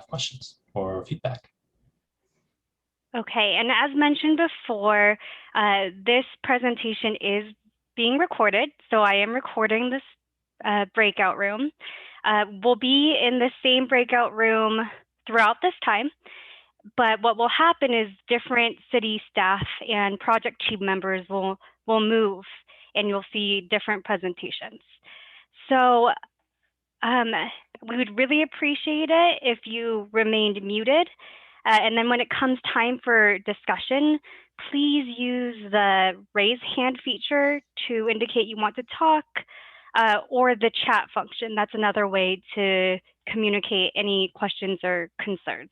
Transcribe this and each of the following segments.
questions or feedback. Okay, and as mentioned before, this presentation is being recorded, so I am recording this breakout room. We'll be in the same breakout room throughout this time, but what will happen is different city staff and project team members will move, and you'll see different presentations. So we would really appreciate it if you remained muted. And then when it comes time for discussion, please use the raise hand feature to indicate you want to talk, or the chat function. That's another way to communicate any questions or concerns.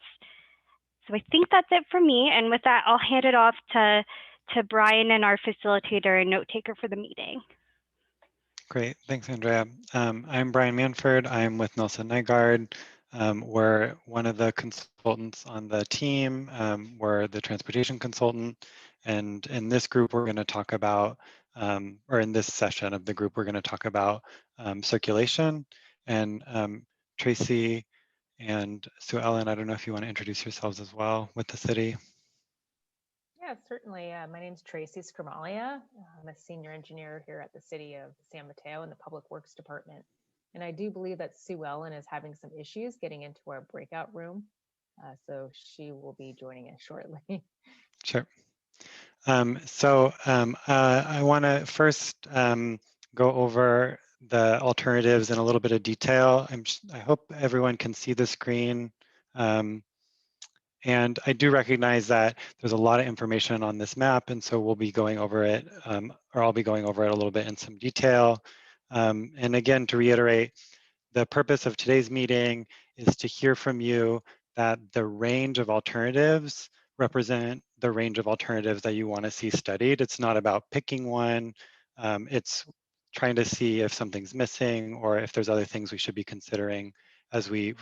So I think that's it for me. And with that, I'll hand it off to Brian and our facilitator and note taker for the meeting. Great, thanks, Andrea. I'm Brian Manford. I'm with Nelson Nygaard. We're one of the consultants on the team. We're the transportation consultant. And in this group, we're going to talk about, or in this session of the group, we're going to talk about circulation. And Tracy and Sue Ellen, I don't know if you want to introduce yourselves as well with the city. Yeah, certainly. My name is Tracy Scrimalia. I'm a senior engineer here at the City of San Mateo in the Public Works Department. And I do believe that Sue Ellen is having some issues getting into our breakout room. So she will be joining us shortly. Sure. I want to first go over the alternatives in a little bit of detail. I hope everyone can see the screen. And I do recognize that there's a lot of information on this map, and so we'll be going over it, or I'll be going over it a little bit in some detail. And again, to reiterate, the purpose of today's meeting is to hear from you that the range of alternatives represent the range of alternatives that you want to see studied. It's not about picking one. It's trying to see if something's missing or if there's other things we should be considering as we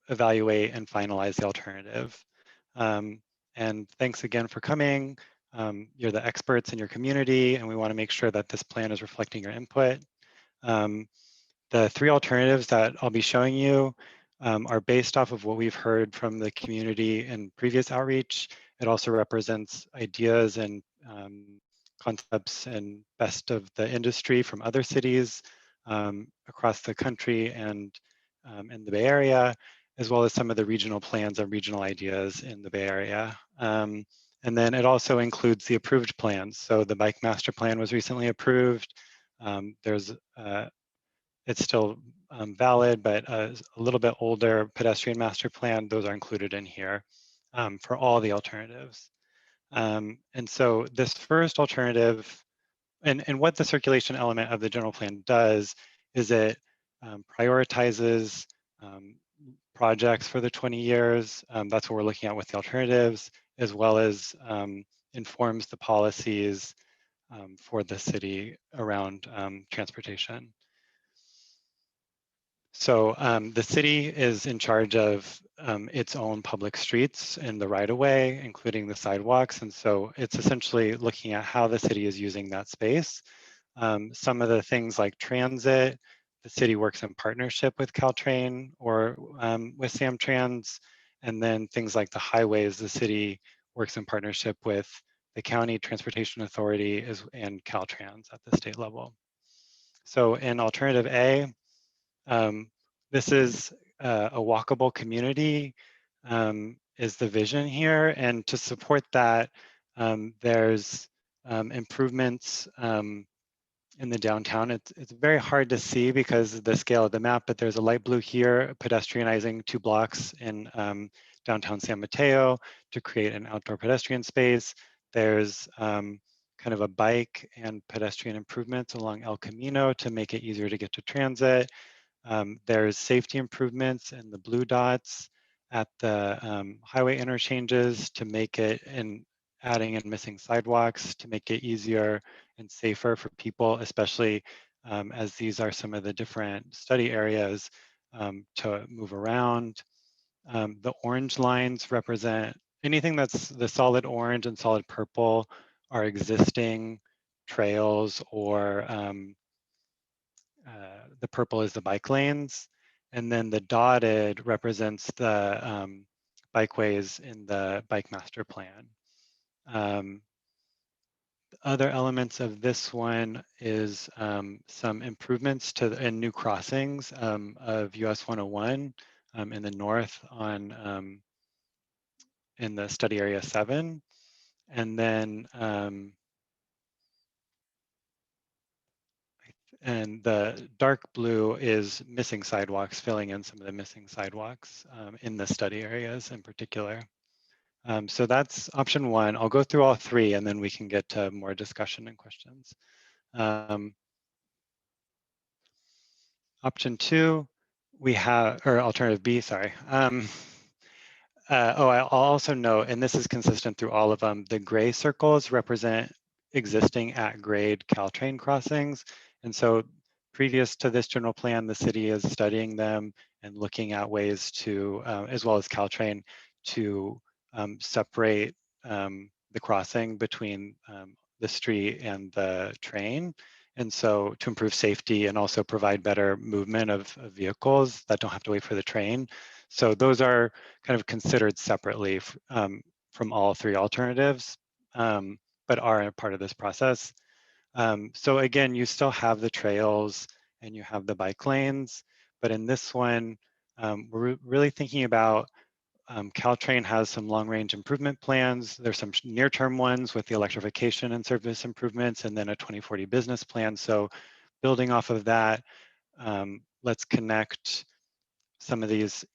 evaluate and finalize the alternative. And thanks again for coming. You're the experts in your community, and we want to make sure that this plan is reflecting your input. The three alternatives that I'll be showing you are based off of what we've heard from the community in previous outreach. It also represents ideas and concepts and best of the industry from other cities across the country and in the Bay Area, as well as some of the regional plans and regional ideas in the Bay Area. And then it also includes the approved plans. So the bike master plan was recently approved. It's still valid, but a little bit older pedestrian master plan, those are included in here for all the alternatives. And so this first alternative, and what the circulation element of the general plan does is it prioritizes projects for the 20 years. That's what we're looking at with the alternatives, as well as informs the policies for the city around transportation. So the city is in charge of its own public streets and the right-of-way, including the sidewalks. And so it's essentially looking at how the city is using that space. Some of the things like transit, the city works in partnership with Caltrain or with Samtrans. And then things like the highways, the city works in partnership with the county transportation authority and Caltrans at the state level. So in alternative A, this is a walkable community is the vision here. And to support that, there's improvements in the downtown. It's very hard to see because of the scale of the map, but there's a light blue here, pedestrianizing 2 blocks in downtown San Mateo to create an outdoor pedestrian space. There's kind of a bike and pedestrian improvements along El Camino to make it easier to get to transit. There's safety improvements in the blue dots at the highway interchanges to make it, and adding and missing sidewalks to make it easier and safer for people, especially as these are some of the different study areas to move around. The orange lines represent anything that's the solid orange and solid purple are existing trails, or the purple is the bike lanes. And then the dotted represents the bikeways in the bike master plan. Other elements of this one is some improvements to and new crossings of US 101 in the north on in the study area 7. And then and the dark blue is missing sidewalks, filling in some of the missing sidewalks in the study areas in particular. So that's option 1. I'll go through all 3 and then we can get to more discussion and questions. Option 2, we have, or alternative B, sorry. I'll also note, and this is consistent through all of them, the gray circles represent existing at-grade Caltrain crossings. And so previous to this general plan, the city is studying them and looking at ways to, as well as Caltrain, to separate the crossing between the street and the train. And so to improve safety and also provide better movement of vehicles that don't have to wait for the train. So those are kind of considered separately from all 3 alternatives, but are a part of this process. So again, you still have the trails and you have the bike lanes, but in this one, we're really thinking about Caltrain has some long-range improvement plans. There's some near-term ones with the electrification and service improvements, and then a 2040 business plan. So building off of that, let's connect some of these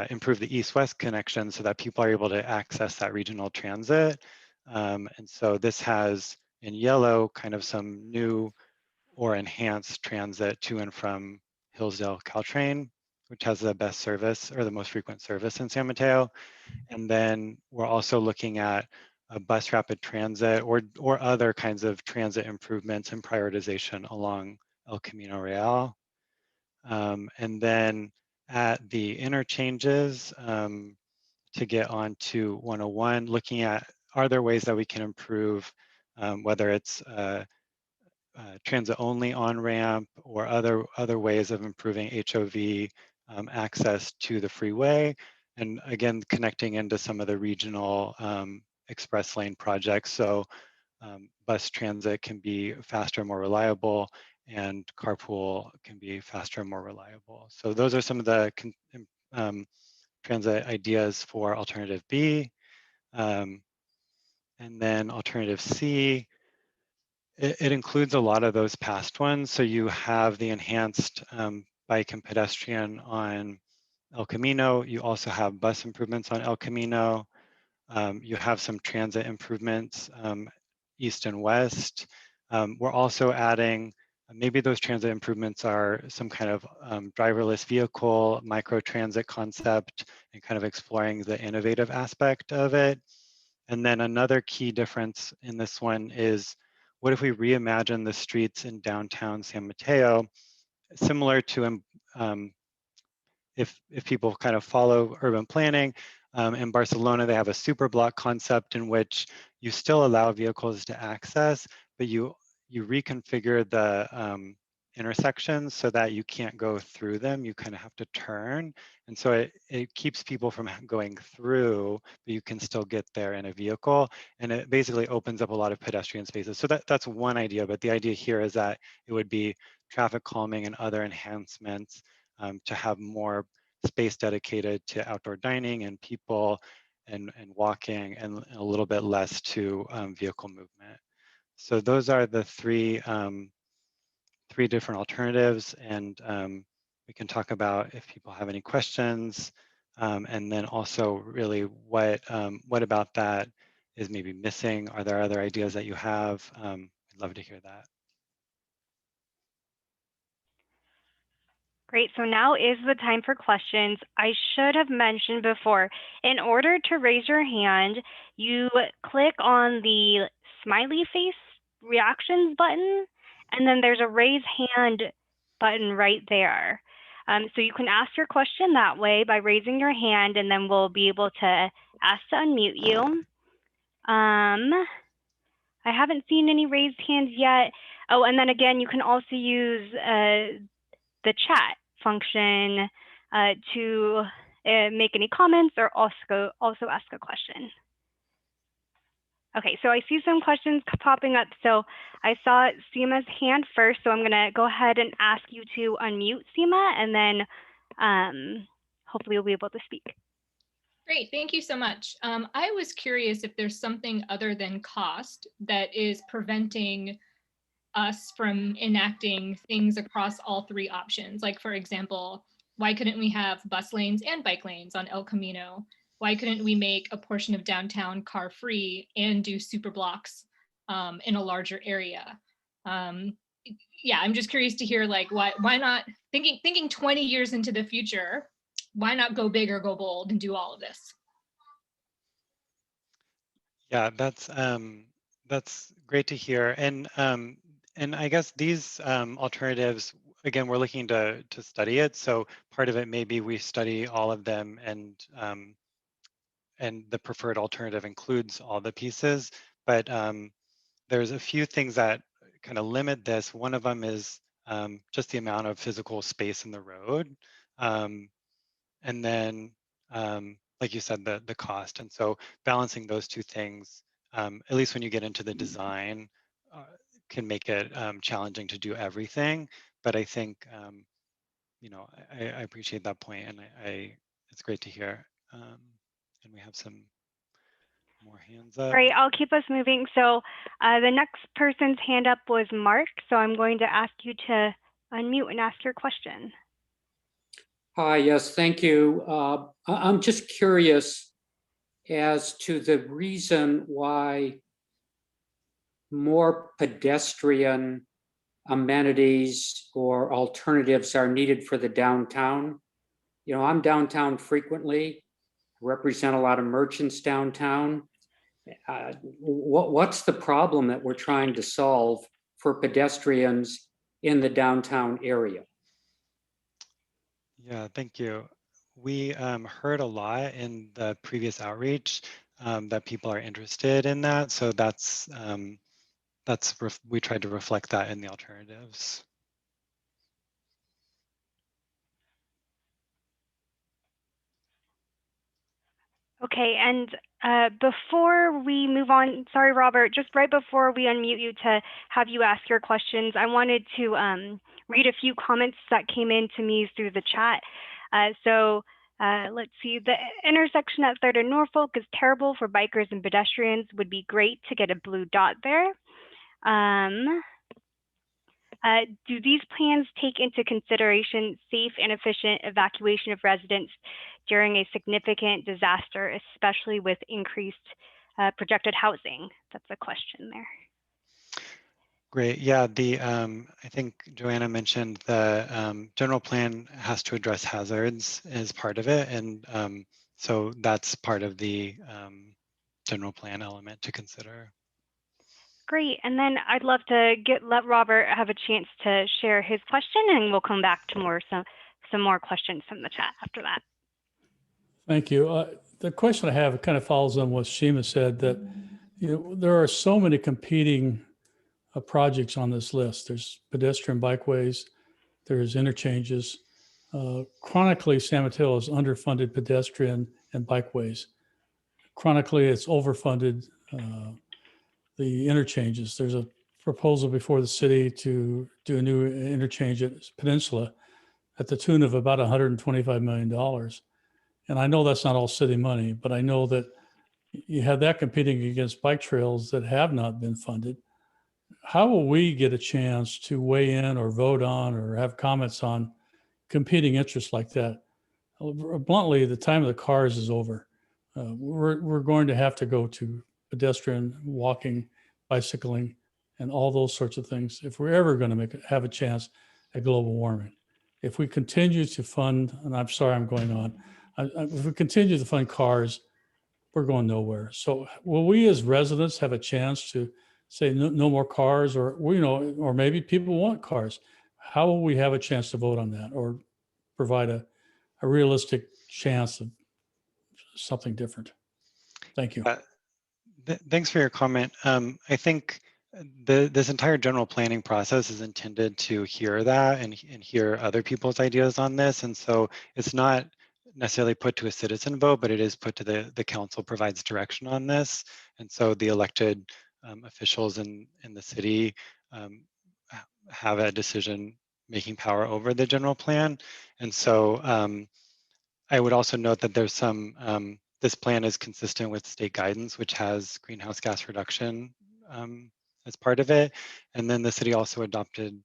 improve the east-west connections so that people are able to access that regional transit. And so this has in yellow kind of some new or enhanced transit to and from Hillsdale Caltrain, which has the best service or the most frequent service in San Mateo. And then we're also looking at a bus rapid transit or other kinds of transit improvements and prioritization along El Camino Real. And then at the interchanges to get onto 101, looking at are there ways that we can improve, whether it's transit only on-ramp or other ways of improving HOV access to the freeway. And again, connecting into some of the regional express lane projects. So bus transit can be faster, more reliable, and carpool can be faster and more reliable. So those are some of the transit ideas for alternative B. And then alternative C, it includes a lot of those past ones. So you have the enhanced bike and pedestrian on El Camino. You also have bus improvements on El Camino. You have some transit improvements east and west. We're also adding, maybe those transit improvements are some kind of driverless vehicle, micro transit concept, and kind of exploring the innovative aspect of it. And then another key difference in this one is, what if we reimagine the streets in downtown San Mateo, similar to if people kind of follow urban planning, in Barcelona, they have a super block concept in which you still allow vehicles to access, but you reconfigure the intersections so that you can't go through them. You kind of have to turn. And so it keeps people from going through, but you can still get there in a vehicle. And it basically opens up a lot of pedestrian spaces. So that's one idea, but the idea here is that it would be traffic calming and other enhancements to have more space dedicated to outdoor dining and people and walking, and a little bit less to vehicle movement. So those are the three different alternatives, and we can talk about if people have any questions, and then also really what about that is maybe missing. Are there other ideas that you have? I'd love to hear that. Great, so now is the time for questions. I should have mentioned before, in order to raise your hand, you click on the smiley face reactions button, and then there's a raise hand button right there. So you can ask your question that way by raising your hand, and then we'll be able to ask to unmute you. I haven't seen any raised hands yet. Oh, and then again, you can also use the chat function to make any comments or also ask a question. Okay, so I see some questions popping up. So I saw Seema's hand first, so I'm gonna go ahead and ask you to unmute Seema, and then hopefully you'll be able to speak. Great, thank you so much. I was curious if there's something other than cost that is preventing us from enacting things across all three options. Like, for example, why couldn't we have bus lanes and bike lanes on El Camino? Why couldn't we make a portion of downtown car free and do super blocks in a larger area? Yeah, I'm just curious to hear, like, why not, thinking 20 years into the future, why not go big or go bold and do all of this? Yeah, that's great to hear. And I guess these alternatives, again, we're looking to study it. So part of it maybe we study all of them, and the preferred alternative includes all the pieces. But there's a few things that kind of limit this. One of them is just the amount of physical space in the road. And then, like you said, the cost. And so balancing those two things, at least when you get into the design, can make it challenging to do everything. But I think, you know, I appreciate that point, and it's great to hear. And we have some more hands up. Great, I'll keep us moving. So the next person's hand up was Mark, so I'm going to ask you to unmute and ask your question. Hi, yes, thank you. I'm just curious as to the reason why more pedestrian amenities or alternatives are needed for the downtown. You know, I'm downtown frequently, represent a lot of merchants downtown. What's the problem that we're trying to solve for pedestrians in the downtown area? Yeah, thank you. We heard a lot in the previous outreach that people are interested in that. So we tried to reflect that in the alternatives. Okay, and before we move on, sorry, Robert, just right before we unmute you to have you ask your questions, I wanted to read a few comments that came in to me through the chat. Let's see, the intersection at 3rd and Norfolk is terrible for bikers and pedestrians. Would be great to get a blue dot there. Do these plans take into consideration safe and efficient evacuation of residents during a significant disaster, especially with increased projected housing? That's a question there. Great. Yeah, I think Joanna mentioned the general plan has to address hazards as part of it. And so that's part of the general plan element to consider. Great, and then I'd love to let Robert have a chance to share his question, and we'll come back to some more questions from the chat after that. Thank you. The question I have kind of follows on what Seema said, that there are so many competing projects on this list. There's pedestrian bikeways, there's interchanges. Chronically, San Mateo is underfunded pedestrian and bikeways. Chronically, it's overfunded the interchanges. There's a proposal before the city to do a new interchange at Peninsula at the tune of about $125 million. And I know that's not all city money, but I know that you have that competing against bike trails that have not been funded. How will we get a chance to weigh in or vote on or have comments on competing interests like that? Bluntly, the time of the cars is over. We're going to have to go to pedestrian, walking, bicycling, and all those sorts of things if we're ever going to have a chance at global warming. If we continue to fund, and I'm sorry I'm going on, if we continue to fund cars, we're going nowhere. So will we as residents have a chance to say no more cars, or or maybe people want cars? How will we have a chance to vote on that or provide a realistic chance of something different? Thank you. Thanks for your comment. I think this entire general planning process is intended to hear that and hear other people's ideas on this. And so it's not necessarily put to a citizen vote, but it is put to the council provides direction on this. And so the elected officials in the city have a decision making power over the general plan. And so I would also note that there's some, this plan is consistent with state guidance, which has greenhouse gas reduction as part of it. And then the city also adopted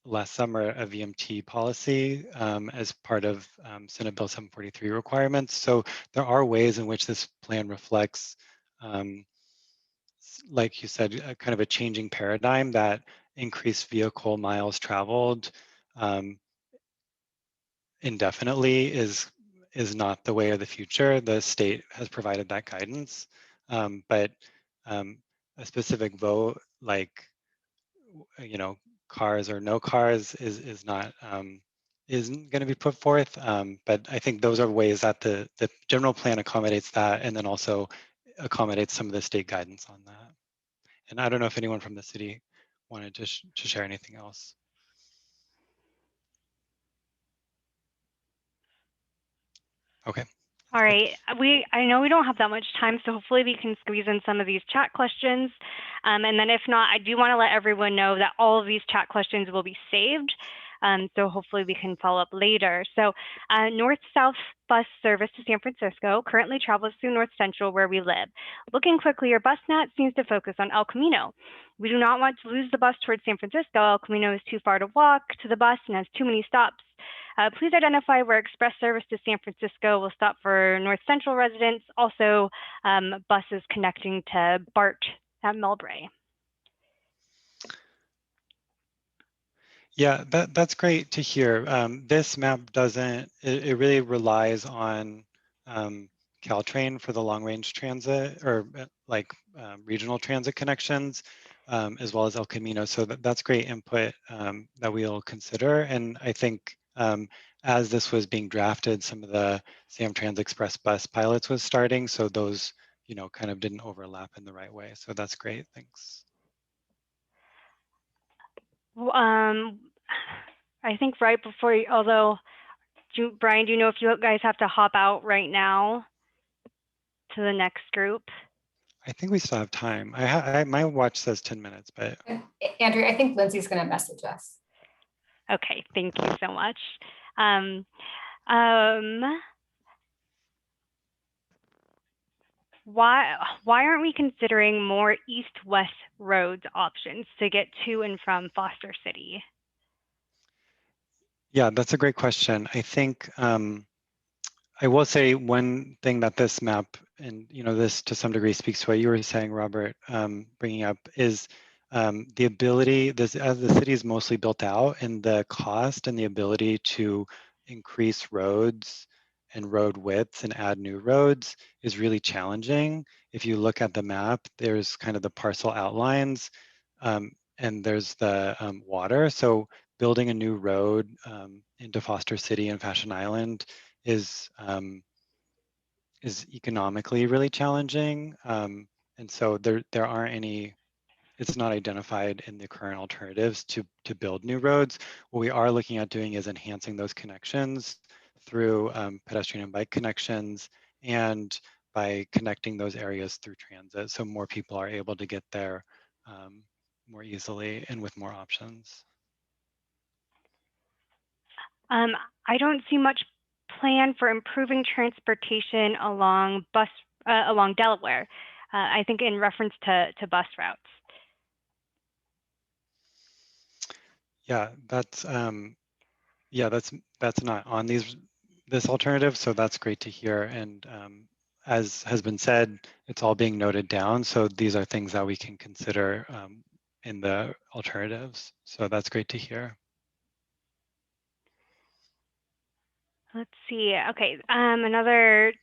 last summer a VMT policy as part of Senate Bill 743 requirements. So there are ways in which this plan reflects, like you said, kind of a changing paradigm that increased vehicle miles traveled indefinitely is not the way of the future. The state has provided that guidance, but a specific vote like cars or no cars isn't going to be put forth. But I think those are ways that the general plan accommodates that, and then also accommodates some of the state guidance on that. And I don't know if anyone from the city wanted to share anything else. Okay. All right, I know we don't have that much time, so hopefully we can squeeze in some of these chat questions. And then if not, I do want to let everyone know that all of these chat questions will be saved. So hopefully we can follow up later. So north-south bus service to San Francisco currently travels through North Central where we live. Looking quickly, your bus net seems to focus on El Camino. We do not want to lose the bus towards San Francisco. El Camino is too far to walk to the bus and has too many stops. Please identify where express service to San Francisco will stop for North Central residents. Also, buses connecting to BART at Millbrae. Yeah, that's great to hear. This map doesn't, it really relies on Caltrain for the long range transit or regional transit connections, as well as El Camino. So that's great input that we'll consider. And I think as this was being drafted, some of the Samtrans Express bus pilots was starting. So those, kind of didn't overlap in the right way. So that's great, thanks. I think right before you, although, Brian, do you know if you guys have to hop out right now to the next group? I think we still have time. My watch says 10 minutes, but. Andrew, I think Lindsay's going to message us. Okay, thank you so much. Why aren't we considering more east-west roads options to get to and from Foster City? Yeah, that's a great question. I think I will say one thing that this map, and this to some degree speaks to what you were saying, Robert, bringing up is the ability, as the city is mostly built out, and the cost and the ability to increase roads and road widths and add new roads is really challenging. If you look at the map, there's kind of the parcel outlines, and there's the water. So building a new road into Foster City and Fashion Island is economically really challenging. And so there aren't any, it's not identified in the current alternatives to build new roads. What we are looking at doing is enhancing those connections through pedestrian and bike connections and by connecting those areas through transit. So more people are able to get there more easily and with more options. I don't see much plan for improving transportation along along Delaware. I think in reference to bus routes. Yeah, that's not on this alternative, so that's great to hear. And as has been said, it's all being noted down. So these are things that we can consider in the alternatives. So that's great to hear. Let's see. Okay, another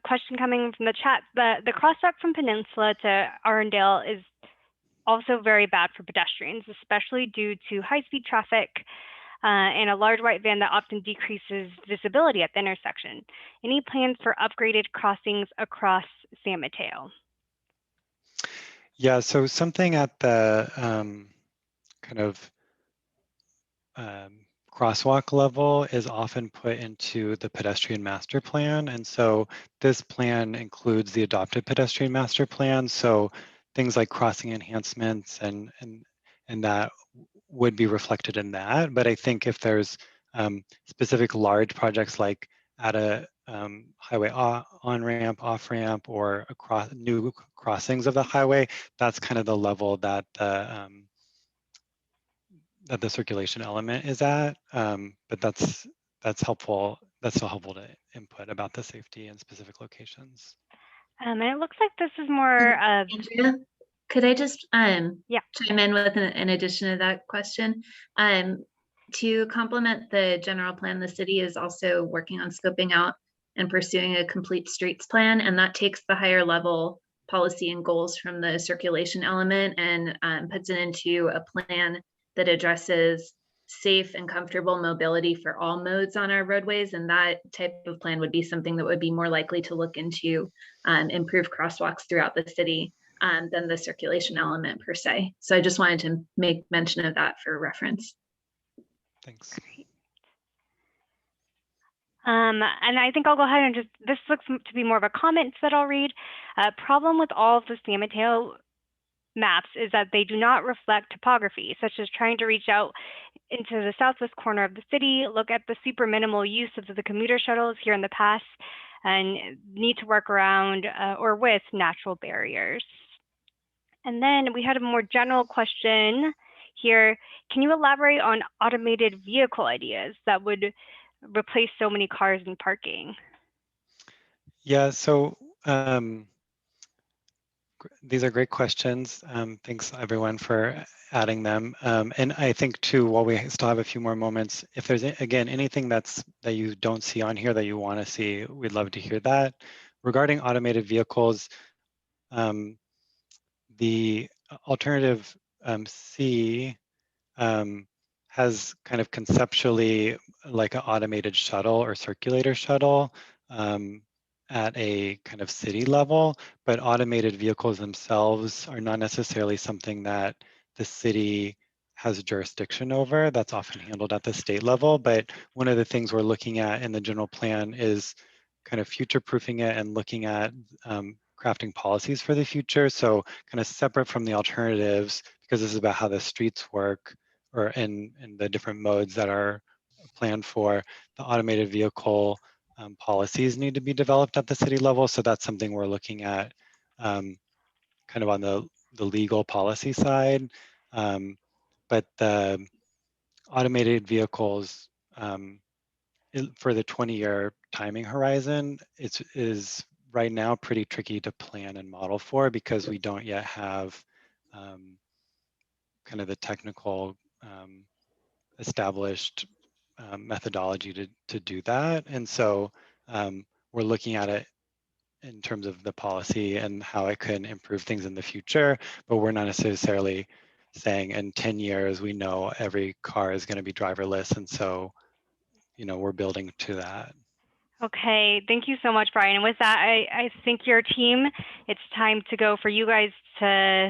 question coming from the chat. The crosswalk from Peninsula to Arundel is also very bad for pedestrians, especially due to high-speed traffic and a large white van that often decreases visibility at the intersection. Any plans for upgraded crossings across San Mateo? Yeah, so something at the kind of crosswalk level is often put into the pedestrian master plan. And so this plan includes the adopted pedestrian master plan. So things like crossing enhancements and that would be reflected in that. But I think if there's specific large projects like at a highway on-ramp, off-ramp, or across new crossings of the highway, that's kind of the level that the circulation element is at, but that's helpful. That's still helpful to input about the safety in specific locations. And it looks like this is more of, Andrea, could I just Yeah. chime in with an addition to that question? To complement the general plan, the city is also working on scoping out and pursuing a complete streets plan, and that takes the higher level policy and goals from the circulation element and puts it into a plan that addresses safe and comfortable mobility for all modes on our roadways. And that type of plan would be something that would be more likely to look into improve crosswalks throughout the city than the circulation element per se. So I just wanted to make mention of that for reference. Thanks. and I think I'll go ahead and this looks to be more of a comment that I'll read. Problem with all of the San Mateo maps is that they do not reflect topography, such as trying to reach out into the southwest corner of the city, look at the super minimal use of the commuter shuttles here in the past, and need to work around or with natural barriers. And then we had a more general question here. Can you elaborate on automated vehicle ideas that would replace so many cars in parking? Yeah, so these are great questions. Thanks everyone for adding them. And I think too, while we still have a few more moments, if there's again anything that you don't see on here that you want to see, we'd love to hear that. Regarding automated vehicles, the alternative C has kind of conceptually like an automated shuttle or circulator shuttle at a kind of city level, but automated vehicles themselves are not necessarily something that the city has jurisdiction over. That's often handled at the state level. But one of the things we're looking at in the general plan is kind of future-proofing it and looking at crafting policies for the future. So kind of separate from the alternatives, because this is about how the streets work or in the different modes that are planned for, the automated vehicle policies need to be developed at the city level. So that's something we're looking at kind of on the legal policy side. But the automated vehicles for the 20-year timing horizon, is right now pretty tricky to plan and model for because we don't yet have kind of the technical established methodology to do that. And so we're looking at it in terms of the policy and how it can improve things in the future, but we're not necessarily saying in 10 years, we know every car is going to be driverless. And so, you know, we're building to that. Okay, thank you so much, Brian. And with that, I think your team, it's time to go for you guys to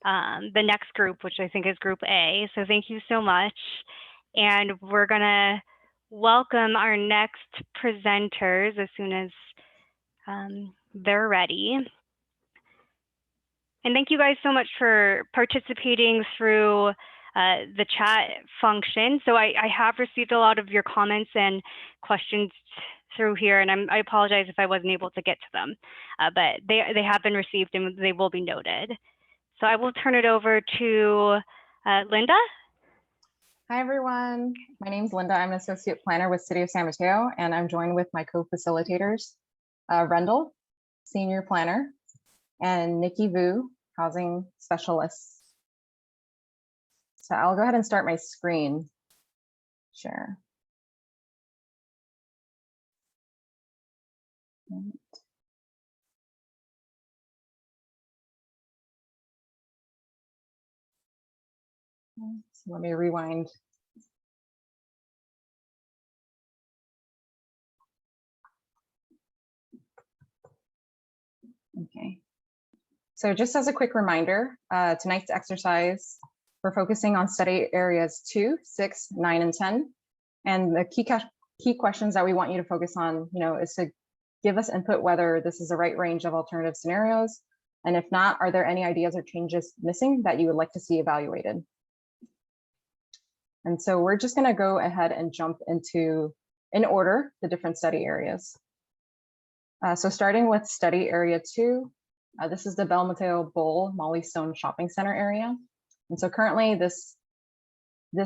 the next group, which I think is Group A. So thank you so much. And we're gonna welcome our next presenters as soon as they're ready. And thank you guys so much for participating through the chat function. So I have received a lot of your comments and questions through here, and I apologize if I wasn't able to get to them, but they have been received and they will be noted. So I will turn it over to Linda. Hi, everyone. My name is Linda. I'm an associate planner with City of San Mateo, and I'm joined with my co-facilitators, Rendell, senior planner, and Nikki Vu, housing specialist. So I'll go ahead and start my screen share. So let me rewind. Okay. So just as a quick reminder, tonight's exercise, we're focusing on study areas 2, 6, 9, and 10. And the key questions that we want you to focus on, is to give us input whether this is the right range of alternative scenarios. And if not, are there any ideas or changes missing that you would like to see evaluated? And so we're just going to go ahead and jump into, in order, the different study areas. So starting with study area 2, this is the Bell Mateo Bowl Molly Stone Shopping Center area. And so currently this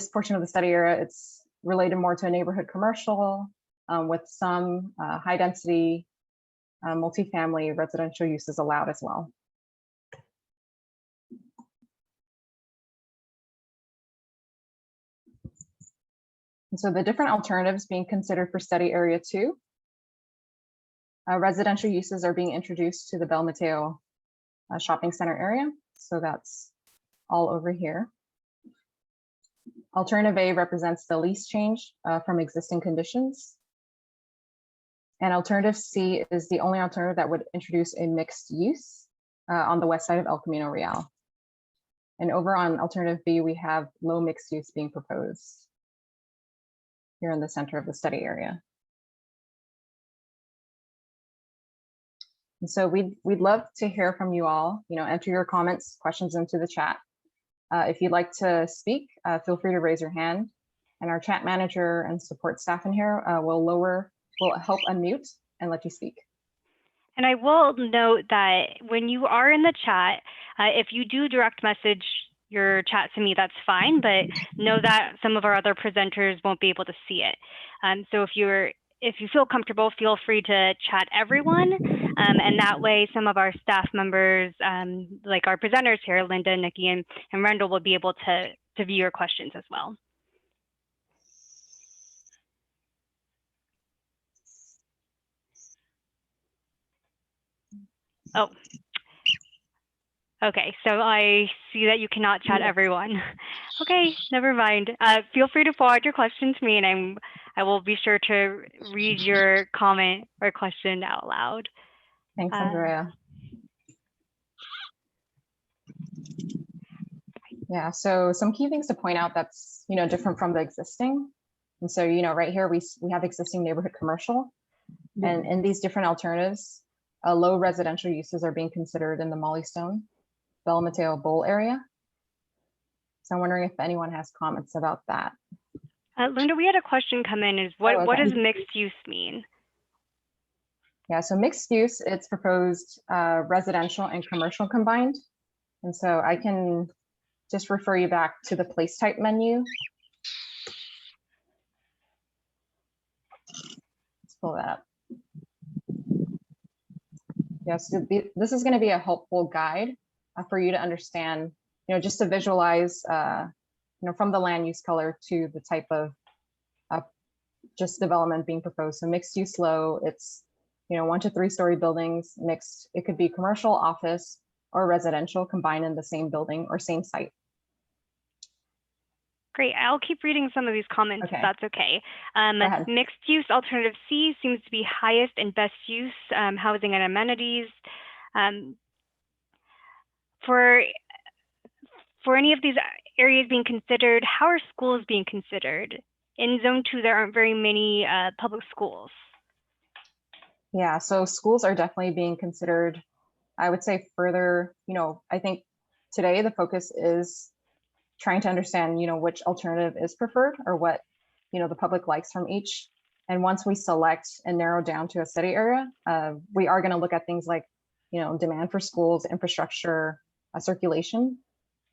portion of the study area, it's related more to a neighborhood commercial with some high density multifamily residential uses allowed as well. And so the different alternatives being considered for study area 2, residential uses are being introduced to the Bell Mateo shopping center area. So that's all over here. Alternative A represents the lease change from existing conditions. And alternative C is the only alternative that would introduce a mixed use on the west side of El Camino Real. And over on alternative B, we have low mixed use being proposed here in the center of the study area. And so we'd love to hear from you all, enter your comments, questions into the chat. If you'd like to speak, feel free to raise your hand, and our chat manager and support staff in here will help unmute and let you speak. And I will note that when you are in the chat, if you do direct message your chat to me, that's fine, but know that some of our other presenters won't be able to see it. So if you feel comfortable, feel free to chat everyone. And that way some of our staff members, like our presenters here, Linda, Nikki, and Rendell, will be able to view your questions as well. Oh, okay, so I see that you cannot chat everyone. Okay, never mind. Feel free to forward your question to me, and I will be sure to read your comment or question out loud. Thanks, Andrea. Yeah, so some key things to point out that's different from the existing. And so right here we have existing neighborhood commercial, and in these different alternatives, low residential uses are being considered in the Molly Stone, Bell Mateo Bowl area. So I'm wondering if anyone has comments about that. Linda, we had a question come in. What does mixed use mean? Yeah, so mixed use, it's proposed residential and commercial combined. And so I can just refer you back to the place type menu. Let's pull that up. Yes, this is going to be a helpful guide for you to understand, just to visualize, from the land use color to the type of just development being proposed. So mixed use low, it's 1 to 3 story buildings mixed. It could be commercial, office, or residential combined in the same building or same site. Great, I'll keep reading some of these comments if that's okay. Mixed use alternative C seems to be highest and best use housing and amenities. For any of these areas being considered, how are schools being considered? In zone 2, there aren't very many public schools. Yeah, so schools are definitely being considered. I would say further, I think today the focus is trying to understand, which alternative is preferred or what, the public likes from each. And once we select and narrow down to a study area, we are going to look at things like, demand for schools, infrastructure, circulation.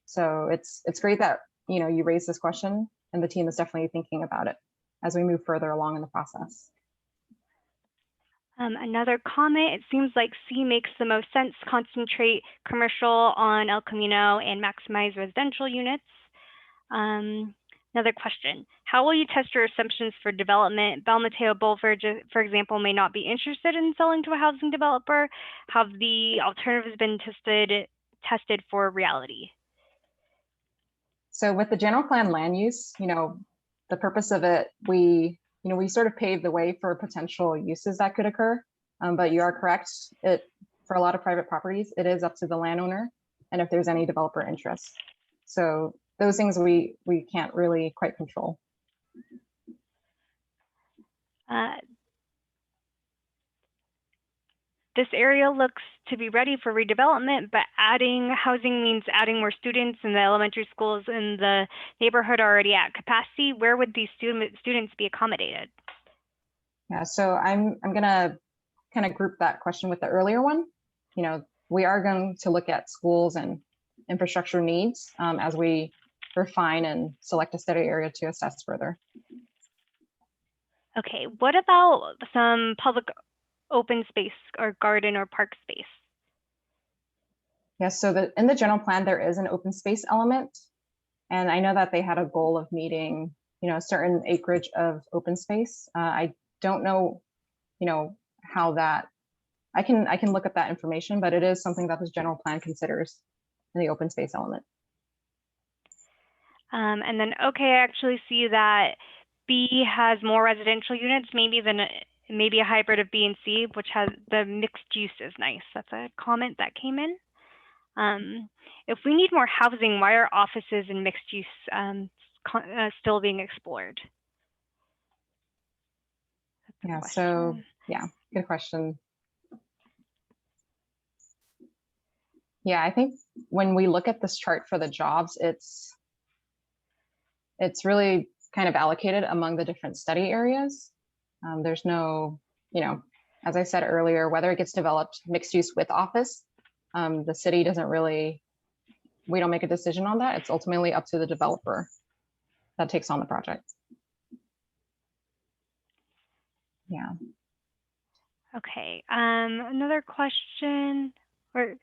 So it's great that, you raised this question, and the team is definitely thinking about it as we move further along in the process. Another comment, it seems like C makes the most sense, concentrate commercial on El Camino and maximize residential units. Another question, how will you test your assumptions for development? Bell Mateo Bowl, for example, may not be interested in selling to a housing developer. Have the alternatives been tested for reality? So with the general plan land use, the purpose of it, we sort of paved the way for potential uses that could occur. But you are correct. for a lot of private properties, it is up to the landowner and if there's any developer interest. So those things we can't really quite control. This area looks to be ready for redevelopment, but adding housing means adding more students, and the elementary schools in the neighborhood are already at capacity. Where would these students be accommodated? Yeah, so I'm gonna kind of group that question with the earlier one. You know, we are going to look at schools and infrastructure needs as we refine and select a study area to assess further. Okay, what about some public open space or garden or park space? Yes, so in the general plan, there is an open space element. And I know that they had a goal of meeting, you know, a certain acreage of open space. I don't know, you know, how that, I can look at that information, but it is something that this general plan considers in the open space element. And then, okay, I actually see that B has more residential units, maybe a hybrid of B and C, which has the mixed use is nice. That's a comment that came in. If we need more housing, why are offices and mixed use still being explored? Yeah, so yeah, good question. Yeah, I think when we look at this chart for the jobs, it's really kind of allocated among the different study areas. There's no, you know, as I said earlier, whether it gets developed mixed use with office, the city doesn't really, we don't make a decision on that. It's ultimately up to the developer that takes on the project. Yeah. Okay, another question, or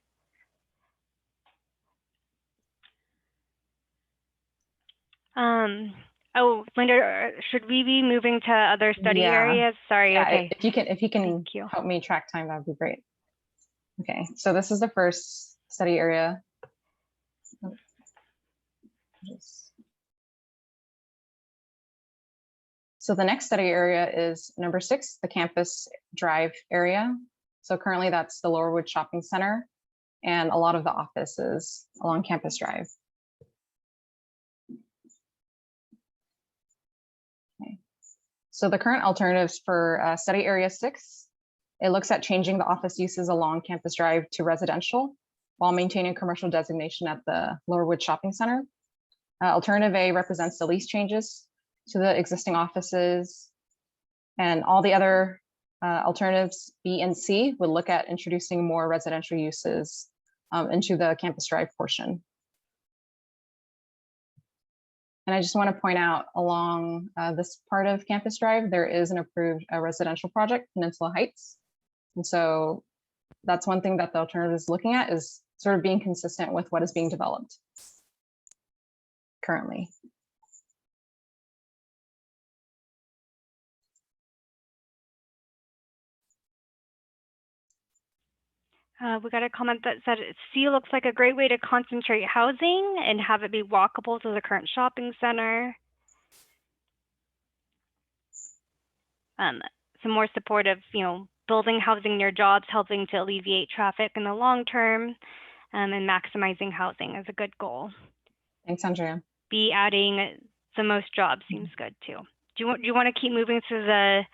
oh, Linda, should we be moving to other study areas? Sorry, yeah, okay. If you can help me track time, that would be great. Okay, so this is the first study area. So the next study area is number 6, the Campus Drive area. So currently that's the Lowerwood Shopping Center and a lot of the offices along Campus Drive. Okay. So the current alternatives for study area 6, it looks at changing the office uses along Campus Drive to residential while maintaining commercial designation at the Lowerwood Shopping Center. Alternative A represents the lease changes to the existing offices, and all the other alternatives B and C would look at introducing more residential uses into the Campus Drive portion. And I just want to point out along this part of Campus Drive, there is an approved residential project, Peninsula Heights. And so that's one thing that the alternative is looking at, is sort of being consistent with what is being developed currently. We got a comment that said C looks like a great way to concentrate housing and have it be walkable to the current shopping center. Some more supportive, you know, building housing near jobs, helping to alleviate traffic in the long term, and maximizing housing is a good goal. Thanks, Andrea. B, adding the most jobs seems good too. Do you want to keep moving through the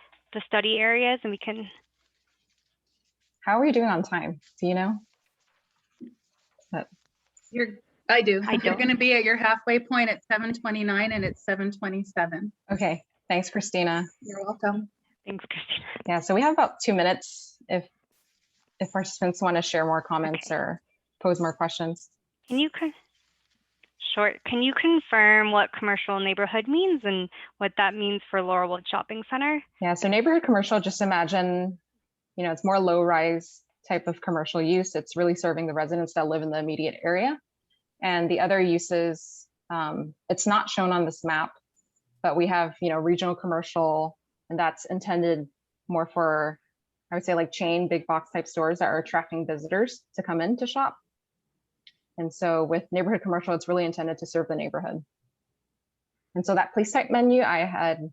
study areas, and we can? How are you doing on time? Do you know? I do. I don't. You're going to be at your halfway point at 7:29, and it's 7:27. Okay, thanks, Christina. You're welcome. Thanks, Christina. Yeah, so we have about 2 minutes if participants want to share more comments or pose more questions. Can you confirm what commercial neighborhood means and what that means for Laurelwood Shopping Center? Yeah, so neighborhood commercial, just imagine, you know, it's more low-rise type of commercial use. It's really serving the residents that live in the immediate area. And the other uses, it's not shown on this map, but we have, you know, regional commercial, and that's intended more for, I would say, like chain big box type stores that are attracting visitors to come in to shop. And so with neighborhood commercial, it's really intended to serve the neighborhood. And so that place type menu I had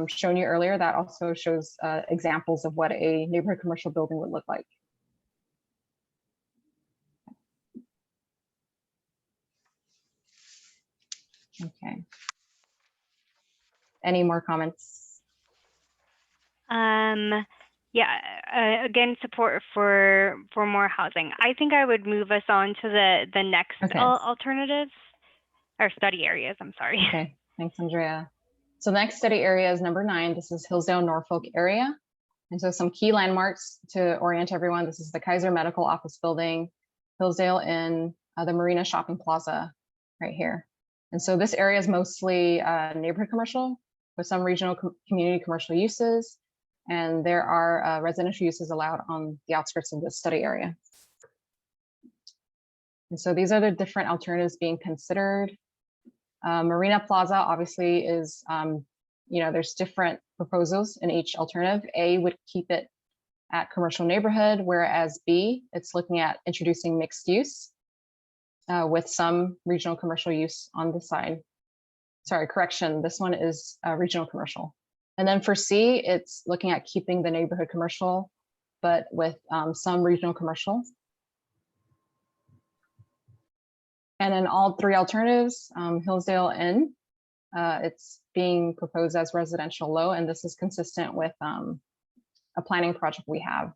shown you earlier, that also shows examples of what a neighborhood commercial building would look like. Okay. Any more comments? Again, support for more housing. I think I would move us on to the next Okay. alternatives or study areas. I'm sorry. Okay, thanks, Andrea. So the next study area is number 9. This is Hillsdale Norfolk area. And so some key landmarks to orient everyone. This is the Kaiser Medical Office Building, Hillsdale Inn, the Marina Shopping Plaza right here. And so this area is mostly neighborhood commercial with some regional community commercial uses. And there are residential uses allowed on the outskirts of this study area. And so these are the different alternatives being considered. Marina Plaza obviously is, there's different proposals in each alternative. A would keep it at commercial neighborhood, whereas B, it's looking at introducing mixed use with some regional commercial use on the side. Sorry, correction, this one is regional commercial. And then for C, it's looking at keeping the neighborhood commercial, but with some regional commercial. And in all 3 alternatives, Hillsdale Inn, it's being proposed as residential low, and this is consistent with a planning project we have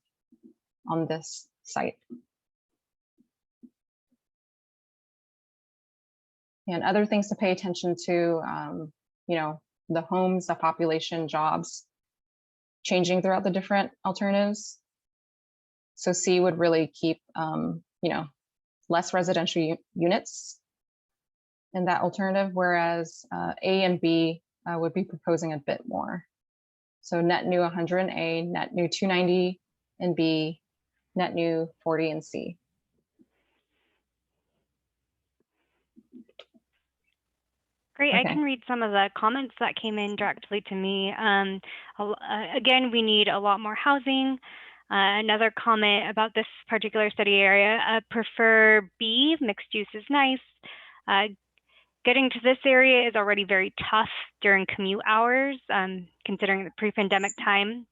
on this site. And other things to pay attention to, the homes, the population, jobs, changing throughout the different alternatives. So C would really keep, less residential units in that alternative, whereas A and B would be proposing a bit more. So net new 100 in A, net new 290 in B, net new 40 in C. Great. Okay. I can read some of the comments that came in directly to me. Again, we need a lot more housing. Another comment about this particular study area, prefer B, mixed use is nice. Getting to this area is already very tough during commute hours, considering the pre-pandemic time.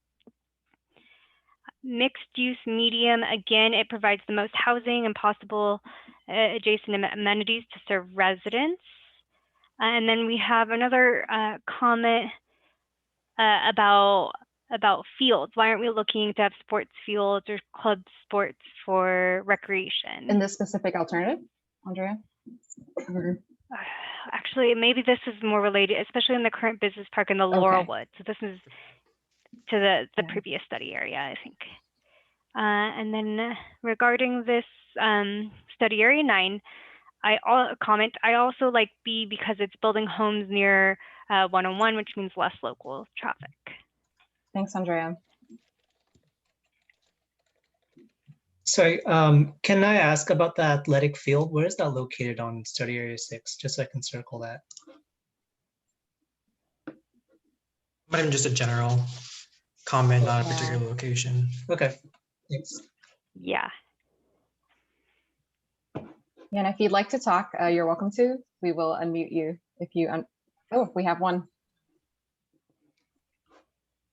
Mixed use medium, again, it provides the most housing and possible adjacent amenities to serve residents. And then we have another comment about fields. Why aren't we looking to have sports fields or club sports for recreation? In this specific alternative, Andrea? Actually, maybe this is more related, especially in the current business park in the Laurelwood. So this is to the previous study area, I think. And then regarding this study area 9, I also like B because it's building homes near 101, which means less local traffic. Thanks, Andrea. Sorry, can I ask about the athletic field? Where is that located on study area 6? Just so I can circle that. Not even just a general comment on a particular location. Okay, thanks. Yeah. Yeah, and if you'd like to talk, you're welcome to. We will unmute you if you, we have one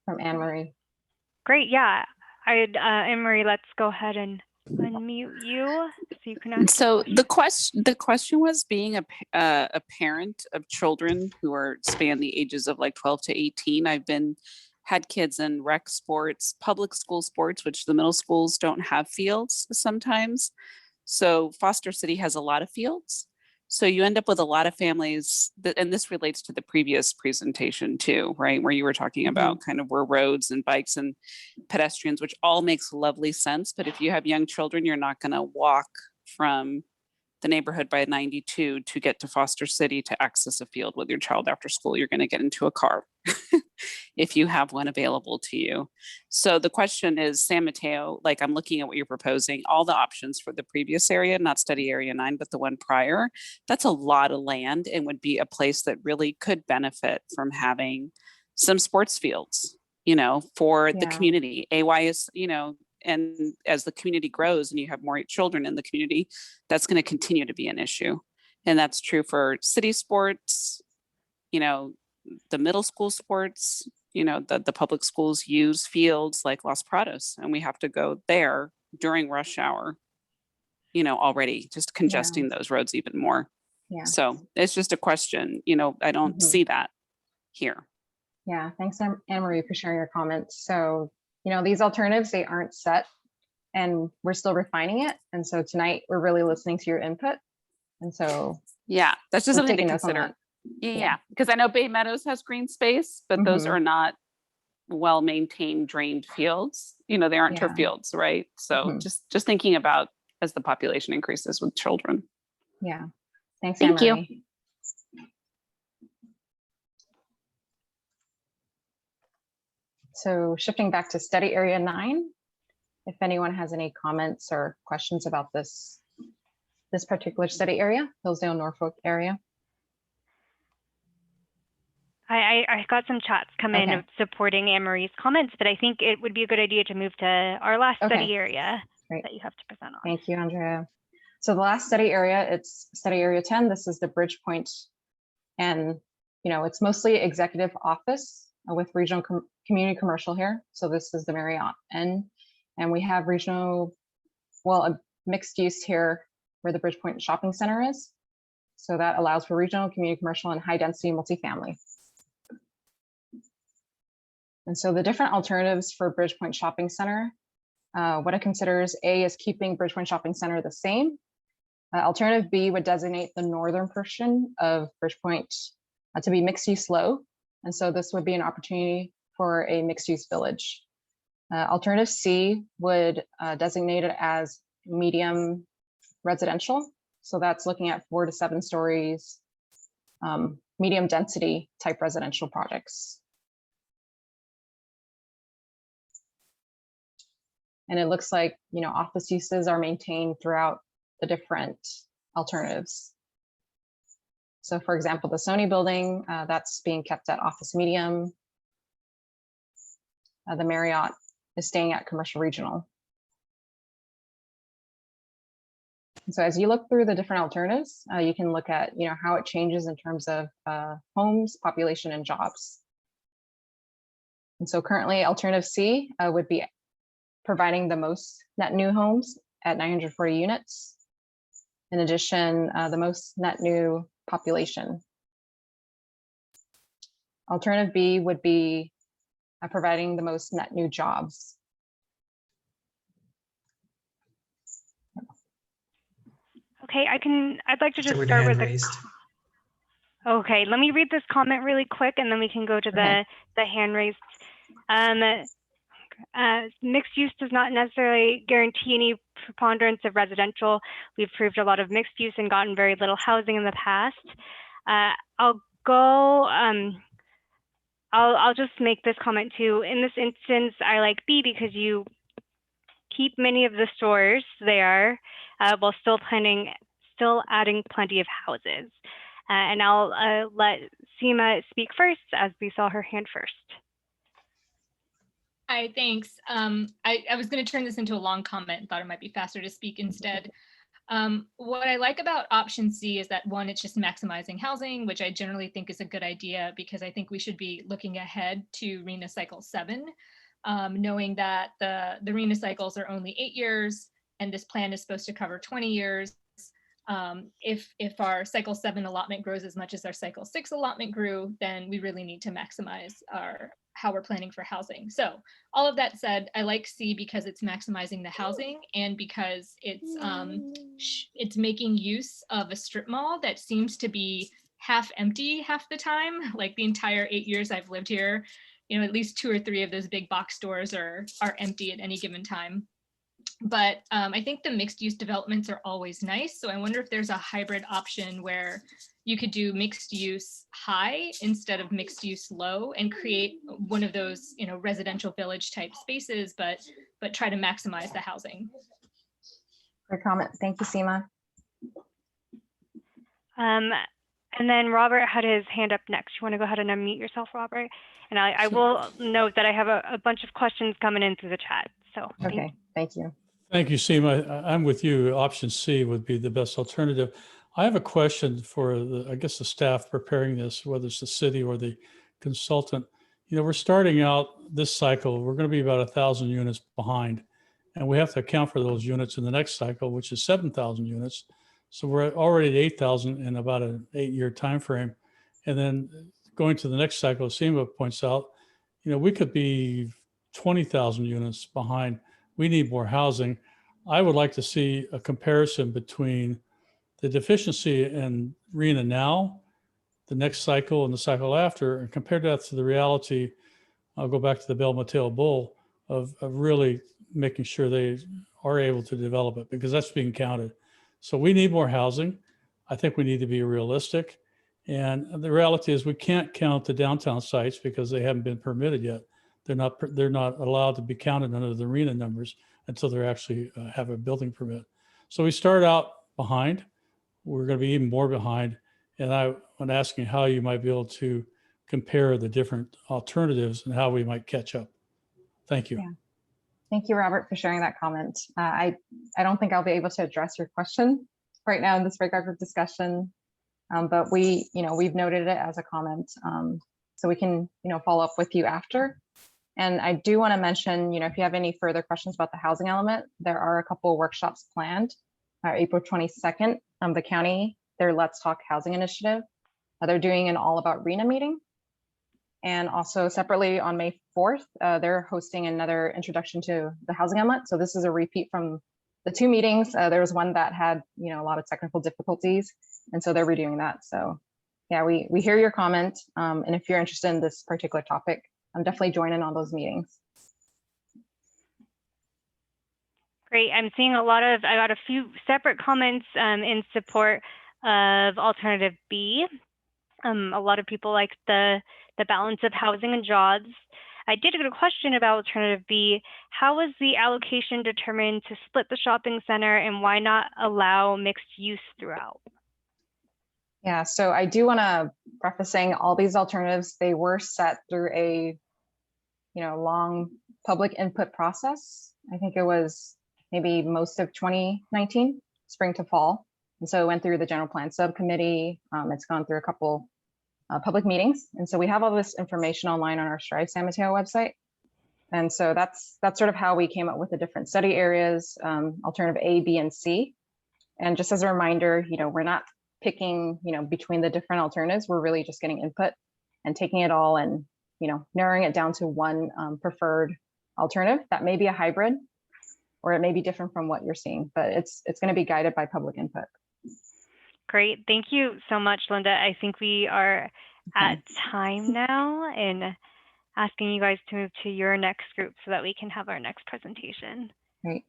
from Anne-Marie. Great, yeah. Anne-Marie, let's go ahead and unmute you so you can ask. So the question was, being a parent of children who are span the ages of like 12 to 18. I've had kids in rec sports, public school sports, which the middle schools don't have fields sometimes. So Foster City has a lot of fields. So you end up with a lot of families and this relates to the previous presentation too, right? Where you were talking about kind of where roads and bikes and pedestrians, which all makes lovely sense. But if you have young children, you're not going to walk from the neighborhood by 92 to get to Foster City to access a field with your child after school. You're going to get into a car if you have one available to you. So the question is, San Mateo, like I'm looking at what you're proposing, all the options for the previous area, not study area 9, but the one prior, that's a lot of land and would be a place that really could benefit from having some sports fields, for the community. AY is, and as the community grows and you have more children in the community, that's going to continue to be an issue. And that's true for city sports, the middle school sports, the public schools use fields like Los Prados, and we have to go there during rush hour, already just congesting those roads even more. Yeah. So it's just a question, you know, I don't see that here. Yeah, thanks, Anne-Marie, for sharing your comments. So, you know, these alternatives, they aren't set and we're still refining it. And so tonight we're really listening to your input. And so Yeah, that's just we're something to taking notes on consider. that. Yeah, because I know Bay Meadows has green space, but those are not well-maintained drained fields. You know, they aren't turf Yeah. fields, right? So just thinking about as the population increases with children. Yeah, thanks, Thank you. Anne-Marie. So shifting back to study area 9, if anyone has any comments or questions about this particular study area, Hillsdale, Norfolk area. I got some chats come in Okay. supporting Anne-Marie's comments, but I think it would be a good idea to move to our last study Okay. area Great. that you have to present on. Thank you, Andrea. So the last study area, it's study area 10. This is the Bridgepoint, and you know, it's mostly executive office with regional community commercial here. So this is the Marriott Inn, and we have regional, well, a mixed use here where the Bridgepoint Shopping Center is. So that allows for regional community commercial and high density multifamily. And so the different alternatives for Bridgepoint Shopping Center, what it considers, A, is keeping Bridgepoint Shopping Center the same. Alternative B would designate the northern portion of Bridgepoint to be mixed use low. And so this would be an opportunity for a mixed use village. Alternative C would designate it as medium residential. So that's looking at 4 to 7 stories, medium density type residential projects. And it looks like, you know, office uses are maintained throughout the different alternatives. So for example, the Sony building, that's being kept at office medium. The Marriott is staying at commercial regional. And so as you look through the different alternatives, you can look at, you know, how it changes in terms of homes, population, and jobs. And so currently alternative C would be providing the most net new homes at 940 units. In addition, the most net new population. Alternative B would be providing the most net new jobs. Okay, I'd like to just start with okay, let me read this comment really quick and then we can go to the hand raised. Mixed use does not necessarily guarantee any preponderance of residential. We've proved a lot of mixed use and gotten very little housing in the past. I'll just make this comment too. In this instance, I like B because you keep many of the stores there while still adding plenty of houses. And I'll let Seema speak first as we saw her hand first. Hi, thanks. I was going to turn this into a long comment and thought it might be faster to speak instead. What I like about option C is that one, it's just maximizing housing, which I generally think is a good idea because I think we should be looking ahead to RENA cycle 7, knowing that the RENA cycles are only 8 years and this plan is supposed to cover 20 years. If our cycle 7 allotment grows as much as our cycle 6 allotment grew, then we really need to maximize how we're planning for housing. So all of that said, I like C because it's maximizing the housing and because it's making use of a strip mall that seems to be half empty half the time. Like the entire 8 years I've lived here, you know, at least 2 or 3 of those big box stores are empty at any given time. But I think the mixed use developments are always nice. So I wonder if there's a hybrid option where you could do mixed use high instead of mixed use low and create one of those, you know, residential village type spaces, but try to maximize the housing. Great comment. Thank you, Seema. And then Robert had his hand up next. You want to go ahead and unmute yourself, Robert? And I will note that I have a bunch of questions coming in through the chat. So okay, thank you. Thank you, Seema. I'm with you. Option C would be the best alternative. I have a question for I guess the staff preparing this, whether it's the city or the consultant. You know, we're starting out this cycle. We're going to be about 1,000 units behind, and we have to account for those units in the next cycle, which is 7,000 units. So we're already at 8,000 in about an 8-year time frame. And then going to the next cycle, SEMA points out, we could be 20,000 units behind. We need more housing. I would like to see a comparison between the deficiency in RENA now, the next cycle and the cycle after, and compare that to the reality. I'll go back to the Bell Mateo Bull of really making sure they are able to develop it, because that's being counted. So we need more housing. I think we need to be realistic. And the reality is we can't count the downtown sites because they haven't been permitted yet. They're not allowed to be counted under the RENA numbers until they actually have a building permit. So we start out behind. We're going to be even more behind. And I'm asking how you might be able to compare the different alternatives and how we might catch up. Thank you. Yeah. Thank you, Robert, for sharing that comment. I don't think I'll be able to address your question right now in this breakout group discussion, but we've noted it as a comment, so we can follow up with you after. And I do want to mention, if you have any further questions about the housing element, there are a couple of workshops planned. April 22nd, the county, their Let's Talk Housing Initiative. They're doing an All About RENA meeting. And also separately on May 4th, they're hosting another introduction to the housing element. So this is a repeat from the 2 meetings. There was one that had a lot of technical difficulties, and so they're redoing that. So yeah, we hear your comment. And if you're interested in this particular topic, I'm definitely joining on those meetings. Great. I'm seeing I got a few separate comments in support of alternative B. A lot of people like the balance of housing and jobs. I did get a question about alternative B. How was the allocation determined to split the shopping center, and why not allow mixed use throughout? Yeah, so I do want to preface saying all these alternatives, they were set through a long public input process. I think it was maybe most of 2019, spring to fall. And so it went through the general plan subcommittee. It's gone through a couple public meetings. And so we have all this information online on our Strive San Mateo website. And so that's sort of how we came up with the different study areas, alternative A, B, and C. And just as a reminder, we're not picking, between the different alternatives. We're really just getting input and taking it all and, narrowing it down to one preferred alternative that may be a hybrid, or it may be different from what you're seeing, but it's going to be guided by public input. Great. Thank you so much, Linda. I think we are at time now, and asking you guys to move to your next group so that we can have our next presentation. Great.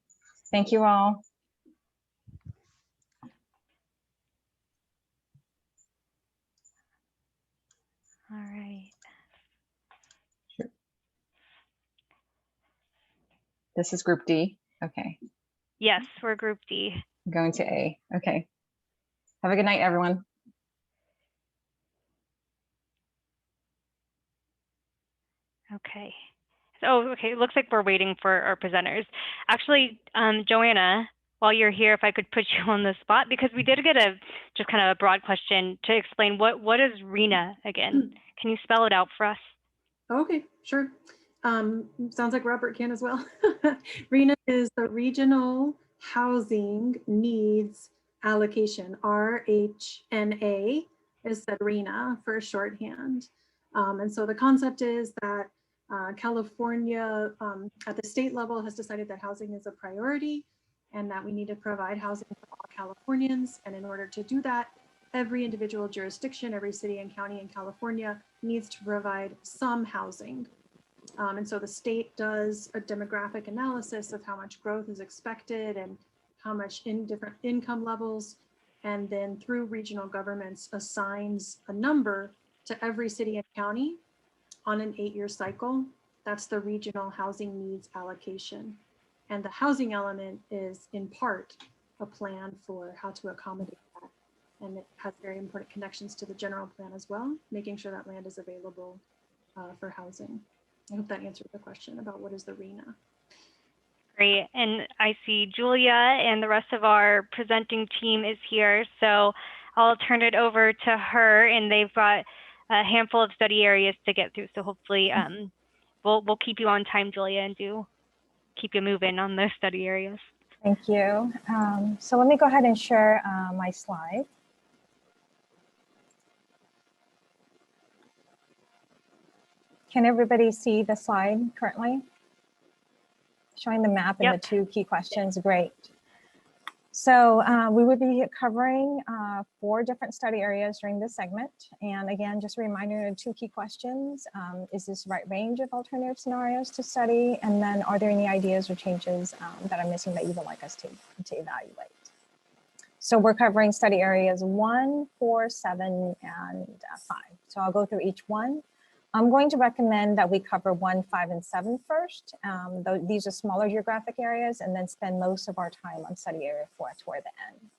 Thank you all. All right. Sure. This is group D. Okay. Yes, we're group D. I'm going to A. Okay. Have a good night, everyone. Okay. So, okay, it looks like we're waiting for our presenters. Actually, Joanna, while you're here, if I could put you on the spot, because we did get just kind of a broad question to explain what is RENA again? Can you spell it out for us? Okay, sure. Sounds like Robert can as well. RENA is the Regional Housing Needs Allocation. RHNA is the RENA for shorthand. And so the concept is that California at the state level has decided that housing is a priority and that we need to provide housing for all Californians. And in order to do that, every individual jurisdiction, every city and county in California needs to provide some housing. And so the state does a demographic analysis of how much growth is expected and how much in different income levels. And then through regional governments assigns a number to every city and county on an 8-year cycle. That's the regional housing needs allocation. And the housing element is in part a plan for how to accommodate that. And it has very important connections to the general plan as well, making sure that land is available for housing. I hope that answered the question about what is the RENA. Great, and I see Julia and the rest of our presenting team is here, so I'll turn it over to her, and they've got a handful of study areas to get through, so hopefully we'll keep you on time, Julia, and do keep you moving on those study areas. Thank you. So let me go ahead and share my slide. Can everybody see the slide currently? Showing the map and the two key questions, great. So we would be covering 4 different study areas during this segment. And again, just a reminder, 2 key questions. Is this the right range of alternative scenarios to study? And then are there any ideas or changes that I'm missing that you would like us to evaluate? So we're covering study areas 1, 4, 7, and 5. So I'll go through each one. I'm going to recommend that we cover 1, 5, and 7 first. Though these are smaller geographic areas, and then spend most of our time on study area 4 toward the end.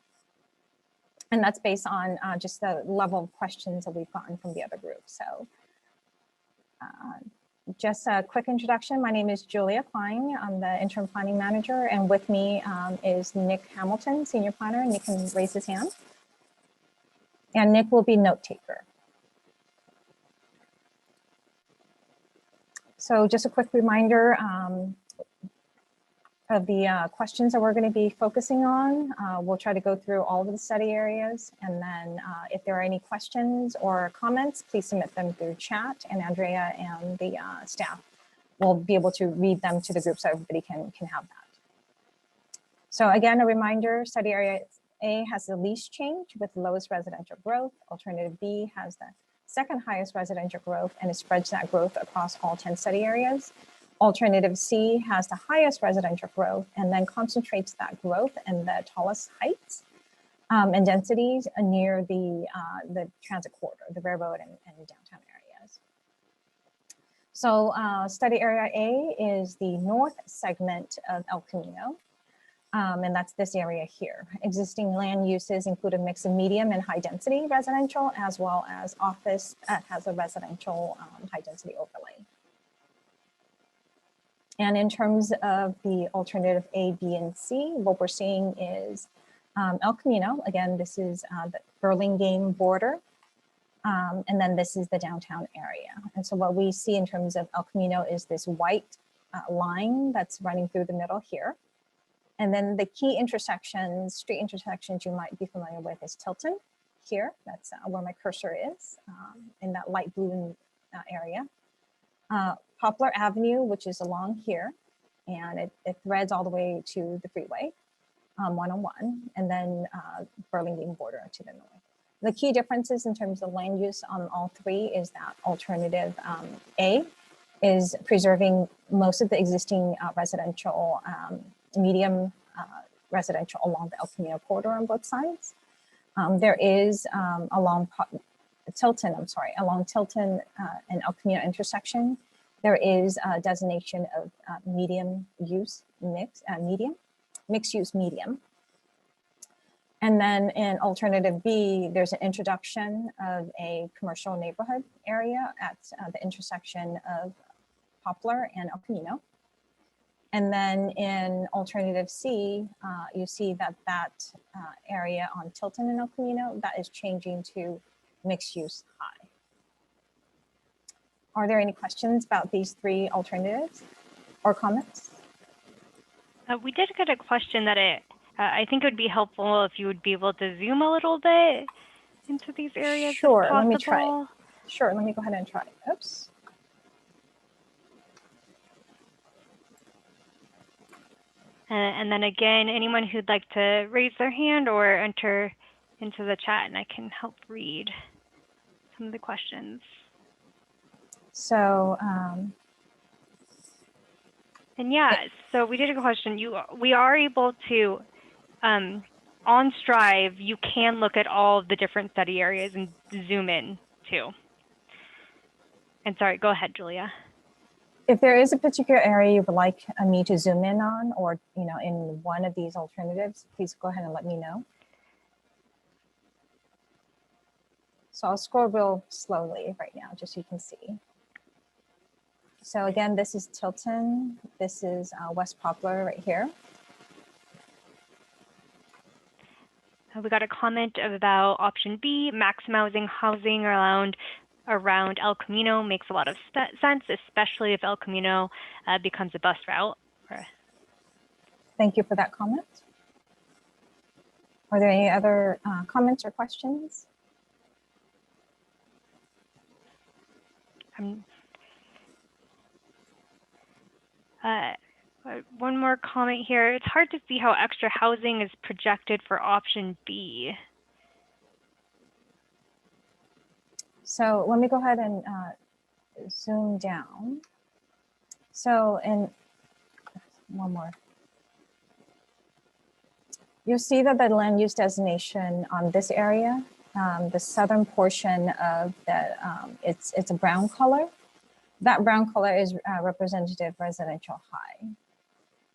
And that's based on just the level of questions that we've gotten from the other groups. So just a quick introduction. My name is Julia Klein. I'm the interim planning manager, and with me is Nick Hamilton, senior planner. Nick can raise his hand. And Nick will be note taker. So just a quick reminder of the questions that we're going to be focusing on. We'll try to go through all of the study areas, and then if there are any questions or comments, please submit them through chat, and Andrea and the staff will be able to read them to the group so everybody can have that. So again, a reminder, study area A has the least change with the lowest residential growth. Alternative B has the second highest residential growth, and it spreads that growth across all 10 study areas. Alternative C has the highest residential growth and then concentrates that growth in the tallest heights and densities near the transit corridor, the railroad and downtown areas. So study area A is the north segment of El Camino. And that's this area here. Existing land uses include a mix of medium and high density residential, as well as office that has a residential high density overlay. And in terms of the alternative A, B, and C, what we're seeing is El Camino. Again, this is the Burlingame border. And then this is the downtown area. And so what we see in terms of El Camino is this white line that's running through the middle here. And then the key intersections, street intersections you might be familiar with is Tilton here. That's where my cursor is in that light blue area. Poplar Avenue, which is along here, and it threads all the way to the freeway, 101, and then Burlingame border to the north. The key differences in terms of land use on all 3 is that alternative A is preserving most of the existing residential medium residential along the El Camino corridor on both sides. There is along Tilton and El Camino intersection, there is a designation of mixed use medium. And then in alternative B, there's an introduction of a commercial neighborhood area at the intersection of Poplar and El Camino. And then in alternative C, you see that area on Tilton and El Camino, that is changing to mixed use high. Are there any questions about these 3 alternatives or comments? We did get a question that I think it would be helpful if you would be able to zoom a little bit into these areas. Sure, let me try. Sure, let me go ahead and try. Oops. And then again, anyone who'd like to raise their hand or enter into the chat, and I can help read some of the questions. So, and yeah, so we did a question. We are able to, on Strive, you can look at all of the different study areas and zoom in too. And sorry, go ahead, Julia. If there is a particular area you would like me to zoom in on, or in one of these alternatives, please go ahead and let me know. So I'll scroll real slowly right now, just so you can see. So again, this is Tilton. This is West Poplar right here. We got a comment about option B, maximizing housing around El Camino makes a lot of sense, especially if El Camino becomes a bus route. Thank you for that comment. Are there any other comments or questions? One more comment here. It's hard to see how extra housing is projected for option B. So let me go ahead and zoom down. So, and one more. You'll see that the land use designation on this area, the southern portion of the, it's a brown color. That brown color is representative residential high.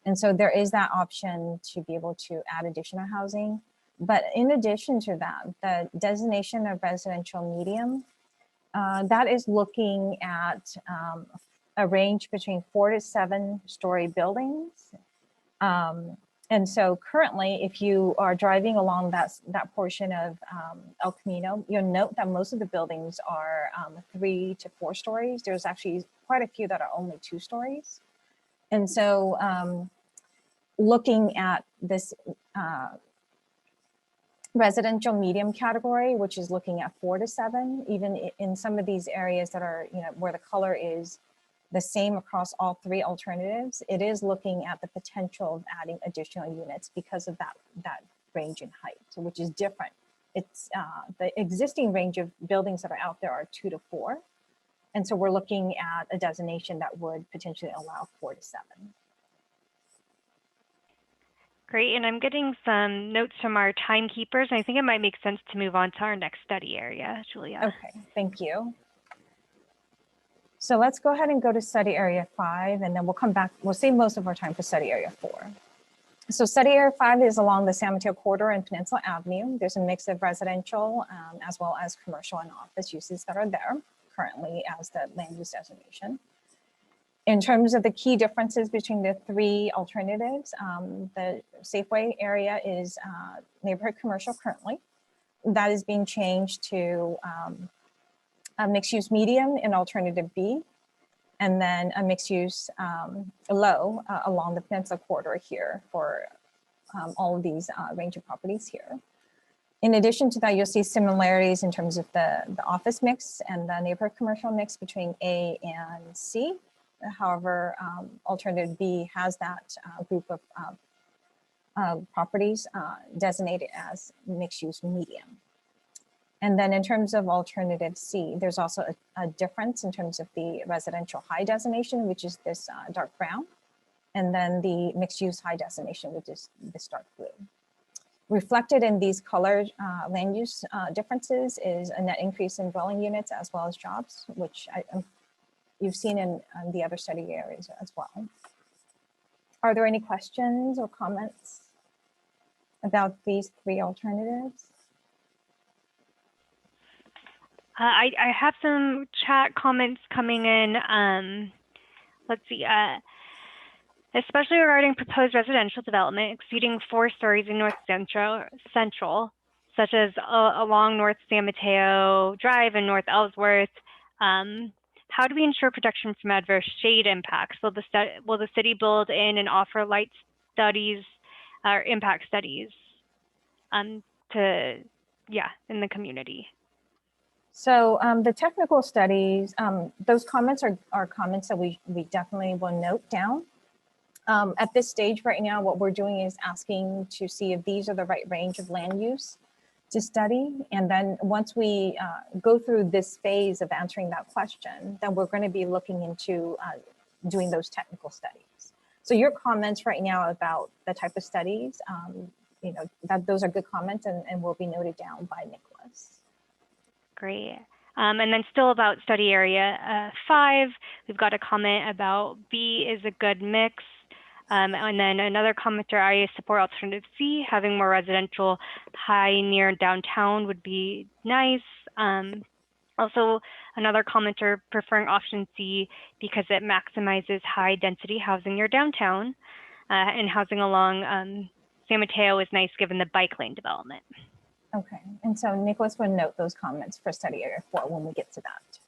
And so there is that option to be able to add additional housing. But in addition to that, the designation of residential medium, that is looking at a range between 4 to 7 story buildings. And so currently, if you are driving along that portion of El Camino, you'll note that most of the buildings are 3 to 4 stories. There's actually quite a few that are only 2 stories. And so looking at this residential medium category, which is looking at 4 to 7, even in some of these areas that are, where the color is the same across all 3 alternatives, it is looking at the potential of adding additional units because of that range in height, which is different. It's the existing range of buildings that are out there are 2 to 4. And so we're looking at a designation that would potentially allow 4 to 7. Great, and I'm getting some notes from our timekeepers, and I think it might make sense to move on to our next study area, Julia. Okay, thank you. So let's go ahead and go to study area 5, and then we'll come back. We'll save most of our time for study area 4. So study area 5 is along the San Mateo corridor and Peninsula Avenue. There's a mix of residential as well as commercial and office uses that are there currently as the land use designation. In terms of the key differences between the 3 alternatives, the Safeway area is neighborhood commercial currently. That is being changed to a mixed use medium in alternative B, and then a mixed use low along the Peninsula corridor here for all of these range of properties here. In addition to that, you'll see similarities in terms of the office mix and the neighborhood commercial mix between A and C. However, alternative B has that group of properties designated as mixed use medium. And then in terms of alternative C, there's also a difference in terms of the residential high designation, which is this dark brown, and then the mixed use high designation, which is this dark blue. Reflected in these colored land use differences is a net increase in dwelling units as well as jobs, which you've seen in the other study areas as well. Are there any questions or comments about these 3 alternatives? I have some chat comments coming in. Let's see, especially regarding proposed residential development exceeding 4 stories in North Central, such as along North San Mateo Drive and North Ellsworth. How do we ensure protection from adverse shade impacts? Will the city build in and offer light studies or impact studies in the community? So the technical studies, those comments are comments that we definitely will note down. At this stage right now, what we're doing is asking to see if these are the right range of land use to study. And then once we go through this phase of answering that question, then we're going to be looking into doing those technical studies. So your comments right now about the type of studies, those are good comments and will be noted down by Nicholas. Great. And then still about study area 5, we've got a comment about B is a good mix. And then another commenter, I support alternative C, having more residential high near downtown would be nice. Also, another commenter preferring option C because it maximizes high density housing near downtown, and housing along San Mateo is nice given the bike lane development. Okay, and so Nicholas will note those comments for study area 4 when we get to that.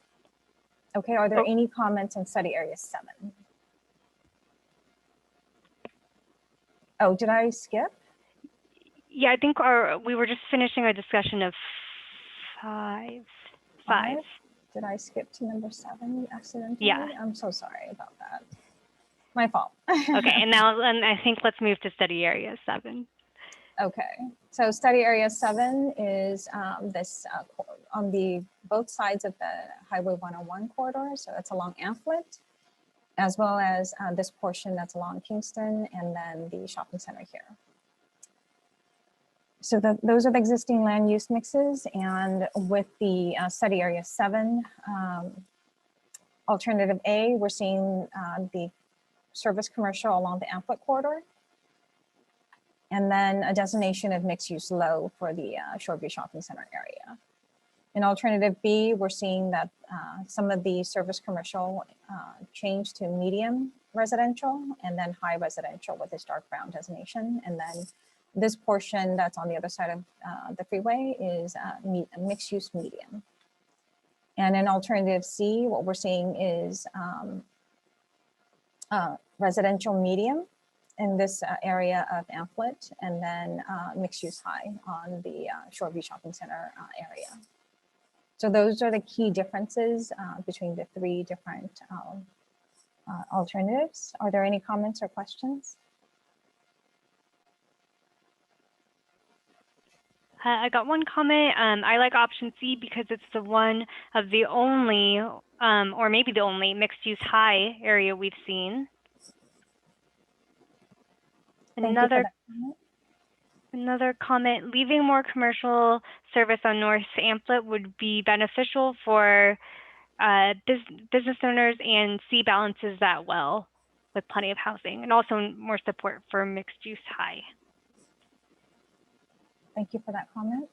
Okay, are there any comments on study area 7? Oh, did I skip? Yeah, I think we were just finishing our discussion of five. Did I skip to number 7 accidentally? Yeah. I'm so sorry about that. My fault. Okay, and now I think let's move to study area 7. Okay, so study area 7 is this on the both sides of the Highway 101 corridor. So it's along Amplet, as well as this portion that's along Kingston, and then the shopping center here. So those are the existing land use mixes, and with the study area 7, alternative A, we're seeing the service commercial along the Amplet corridor, and then a designation of mixed use low for the Shoreview Shopping Center area. In alternative B, we're seeing that some of the service commercial changed to medium residential and then high residential with this dark brown designation. And then this portion that's on the other side of the freeway is a mixed use medium. And in alternative C, what we're seeing is residential medium in this area of Amplet, and then mixed use high on the Shoreview Shopping Center area. So those are the key differences between the 3 different alternatives. Are there any comments or questions? I got one comment. I like option C because it's the one of the only, or maybe the only mixed use high area we've seen. Another comment, leaving more commercial service on North Amplet would be beneficial for business owners and C balances that well with plenty of housing, and also more support for mixed use high. Thank you for that comment.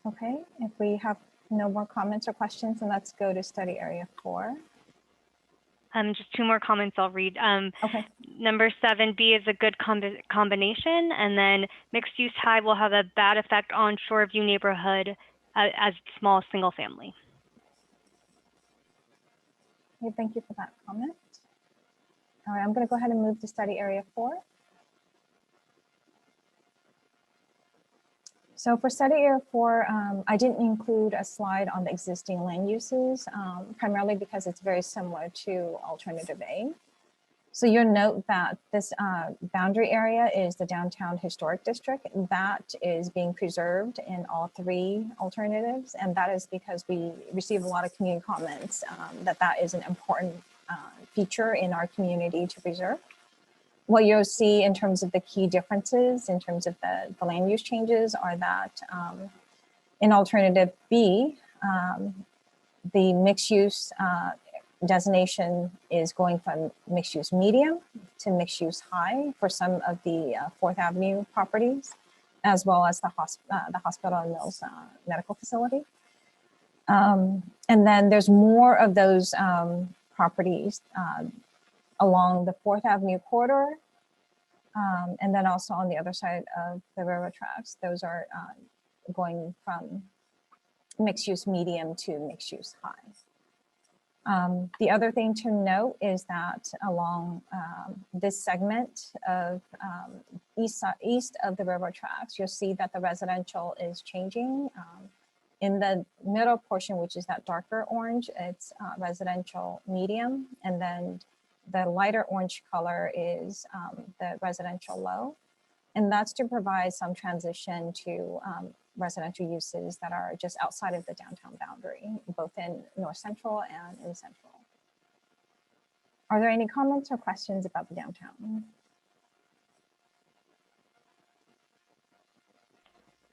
Okay, if we have no more comments or questions, then let's go to study area 4. Just 2 more comments I'll read. Okay. Number 7B is a good combination, and then mixed use high will have a bad effect on Shoreview neighborhood as small single family. Okay, thank you for that comment. All right, I'm going to go ahead and move to study area 4. So for study area 4, I didn't include a slide on the existing land uses, primarily because it's very similar to alternative A. So you'll note that this boundary area is the downtown historic district. That is being preserved in all 3 alternatives. And that is because we receive a lot of community comments that is an important feature in our community to preserve. What you'll see in terms of the key differences in terms of the land use changes are that in alternative B, the mixed use designation is going from mixed use medium to mixed use high for some of the 4th Avenue properties, as well as the Hospital and Mills medical facility. And then there's more of those properties along the 4th Avenue corridor, and then also on the other side of the railroad tracks. Those are going from mixed use medium to mixed use high. The other thing to note is that along this segment of east of the railroad tracks, you'll see that the residential is changing. In the middle portion, which is that darker orange, it's residential medium, and then the lighter orange color is the residential low. And that's to provide some transition to residential uses that are just outside of the downtown boundary, both in North Central and in Central. Are there any comments or questions about the downtown?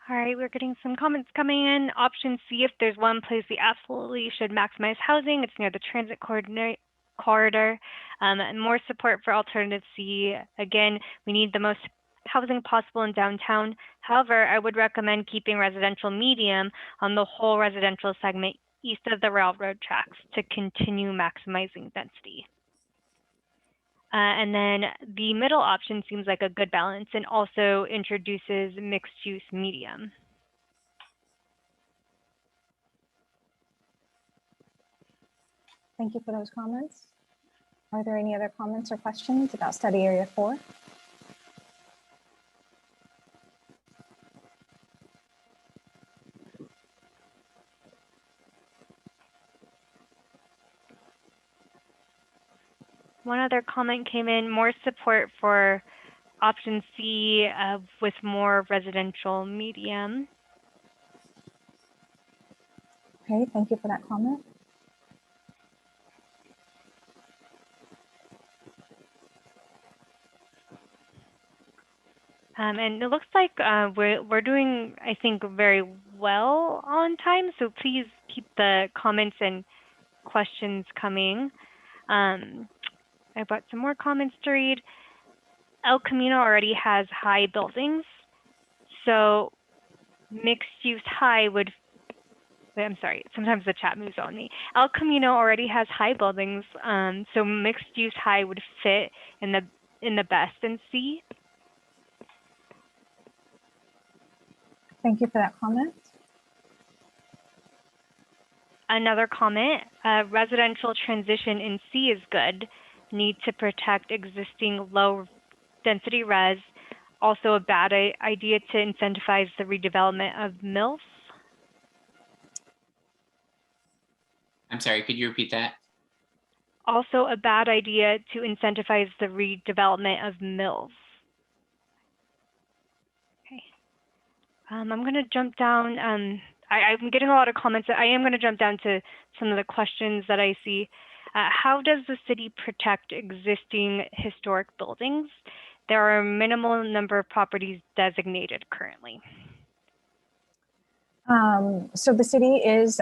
All right, we're getting some comments coming in. Option C, if there's one place we absolutely should maximize housing, it's near the transit corridor. And more support for alternative C. Again, we need the most housing possible in downtown. However, I would recommend keeping residential medium on the whole residential segment east of the railroad tracks to continue maximizing density. And then the middle option seems like a good balance and also introduces mixed use medium. Thank you for those comments. Are there any other comments or questions about study area 4? One other comment came in, more support for option C with more residential medium. Okay, thank you for that comment. And it looks like we're doing, I think, very well on time. So please keep the comments and questions coming. I've got some more comments to read. El Camino already has high buildings. So mixed use high would, wait, I'm sorry, sometimes the chat moves on me. El Camino already has high buildings. So mixed use high would fit in the best in C. Thank you for that comment. Another comment, residential transition in C is good. Need to protect existing low density res. Also a bad idea to incentivize the redevelopment of MILFs. I'm sorry, could you repeat that? Also a bad idea to incentivize the redevelopment of MILFs. Okay. I'm going to jump down. I'm getting a lot of comments. I am going to jump down to some of the questions that I see. How does the city protect existing historic buildings? There are a minimal number of properties designated currently. So the city is,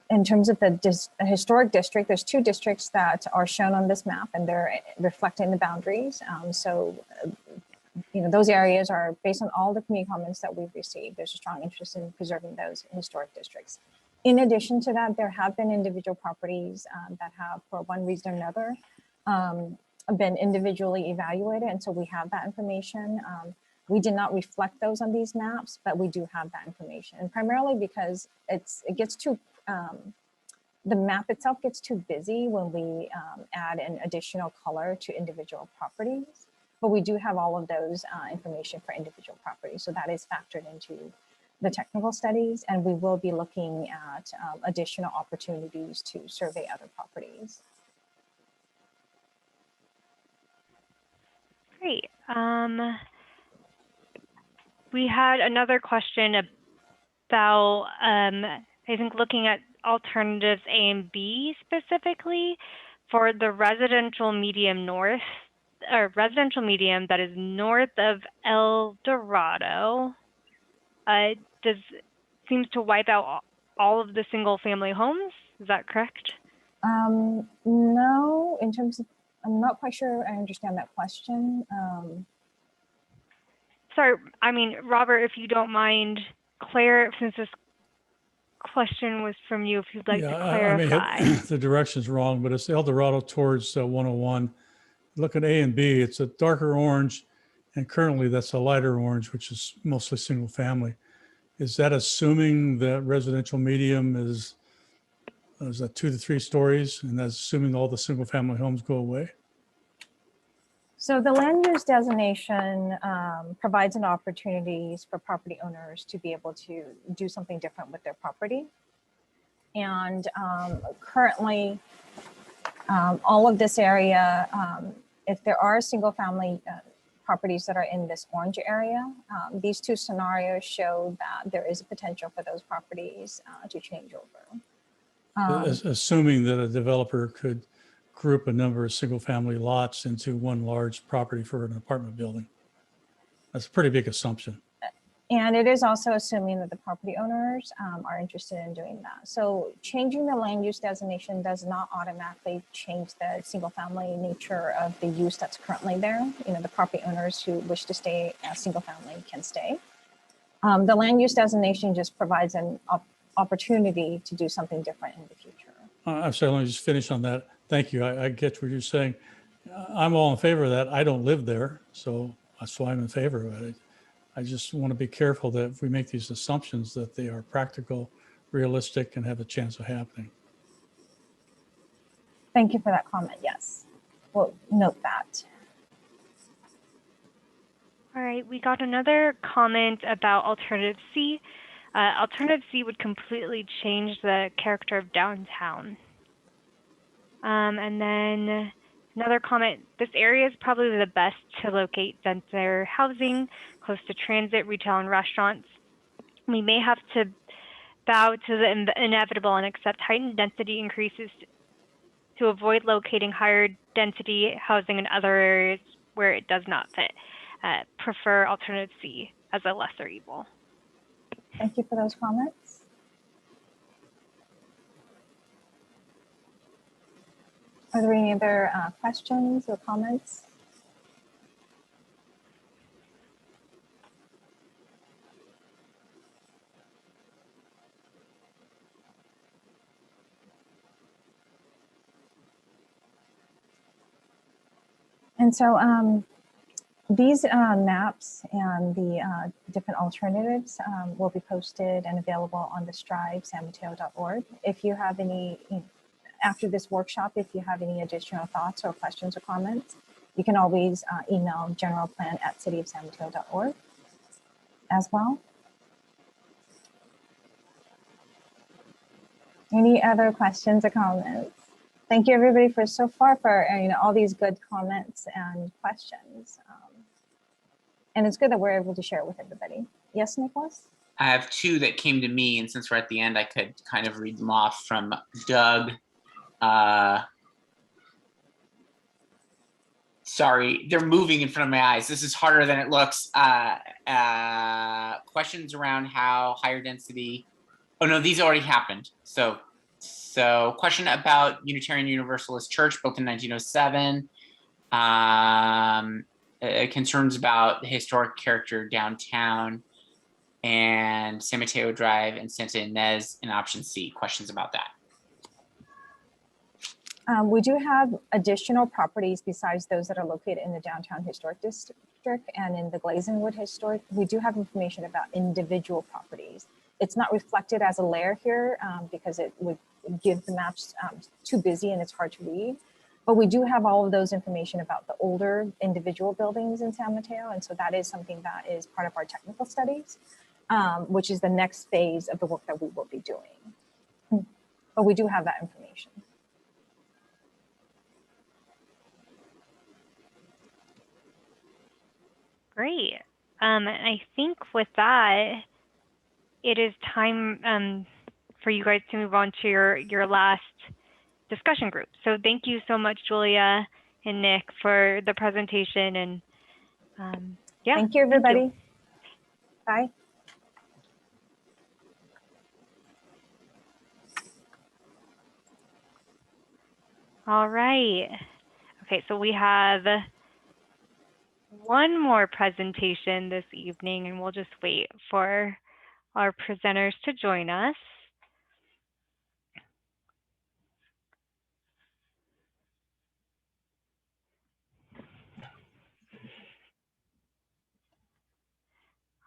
in terms of the historic district, there's 2 districts that are shown on this map, and they're reflecting the boundaries. Those areas are based on all the community comments that we've received. There's a strong interest in preserving those historic districts. In addition to that, there have been individual properties that have, for one reason or another, been individually evaluated. And so we have that information. We did not reflect those on these maps, but we do have that information. And primarily because it gets too, the map itself gets too busy when we add an additional color to individual properties. But we do have all of those information for individual properties. So that is factored into the technical studies, and we will be looking at additional opportunities to survey other properties. Great. We had another question about, I think, looking at alternatives A and B specifically for the residential medium north, or residential medium that is north of El Dorado. Seems to wipe out all of the single family homes. Is that correct? No, in terms of, I'm not quite sure I understand that question. Sorry, I mean, Robert, if you don't mind, Claire, since this question was from you, if you'd like to clarify. I mean, the direction's wrong, but it's El Dorado towards 101. Look at A and B, it's a darker orange, and currently that's a lighter orange, which is mostly single family. Is that assuming that residential medium is that 2 to 3 stories, and that's assuming all the single family homes go away? So the land use designation provides an opportunities for property owners to be able to do something different with their property. And currently, all of this area, if there are single family properties that are in this orange area, these 2 scenarios show that there is a potential for those properties to change over. Assuming that a developer could group a number of single family lots into one large property for an apartment building. That's a pretty big assumption. And it is also assuming that the property owners are interested in doing that. So changing the land use designation does not automatically change the single family nature of the use that's currently there. The property owners who wish to stay as single family can stay. The land use designation just provides an opportunity to do something different in the future. I'm sorry, let me just finish on that. Thank you. I get what you're saying. I'm all in favor of that. I don't live there, so that's why I'm in favor of it. I just want to be careful that if we make these assumptions that they are practical, realistic, and have a chance of happening. Thank you for that comment, yes. we'll note that. All right, we got another comment about alternative C. Alternative C would completely change the character of downtown. And then another comment, this area is probably the best to locate denser housing, close to transit, retail, and restaurants. We may have to bow to the inevitable and accept heightened density increases to avoid locating higher density housing in other areas where it does not fit. Prefer alternative C as a lesser evil. Thank you for those comments. Are there any other questions or comments? And so these maps and the different alternatives will be posted and available on the strivesanmateo.org. If you have any, after this workshop, if you have any additional thoughts or questions or comments, you can always email generalplan@cityofsanmateo.org as well. Any other questions or comments? Thank you everybody for so far for all these good comments and questions. And it's good that we're able to share it with everybody. Yes, Nicholas? I have two that came to me, and since we're at the end, I could kind of read them off from Doug. Sorry, they're moving in front of my eyes. This is harder than it looks. Questions around how higher density. Oh no, these already happened. So question about Unitarian Universalist Church built in 1907. Concerns about the historic character downtown, and San Mateo Drive and Santa Ynez in option C. Questions about that. We do have additional properties besides those that are located in the downtown historic district and in the Glazenwood historic. We do have information about individual properties. It's not reflected as a layer here because it would give the maps too busy and it's hard to read. But we do have all of those information about the older individual buildings in San Mateo. And so that is something that is part of our technical studies, which is the next phase of the work that we will be doing. But we do have that information. Great. And I think with that, it is time for you guys to move on to your last discussion group. So thank you so much, Julia and Nick, for the presentation. And yeah. Thank you, everybody. Bye. All right. Okay, so we have one more presentation this evening, and we'll just wait for our presenters to join us.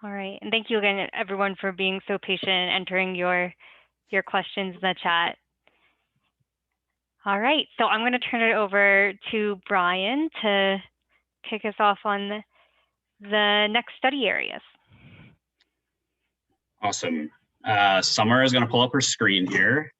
All right, and thank you again, everyone, for being so patient and entering your questions in the chat. All right, so I'm going to turn it over to Brian to kick us off on the next study areas. Awesome. Summer is going to pull up her screen here.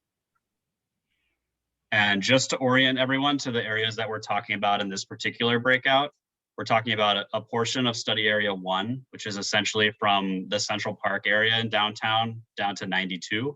And just to orient everyone to the areas that we're talking about in this particular breakout, we're talking about a portion of study area 1, which is essentially from the Central Park area in downtown down to 92.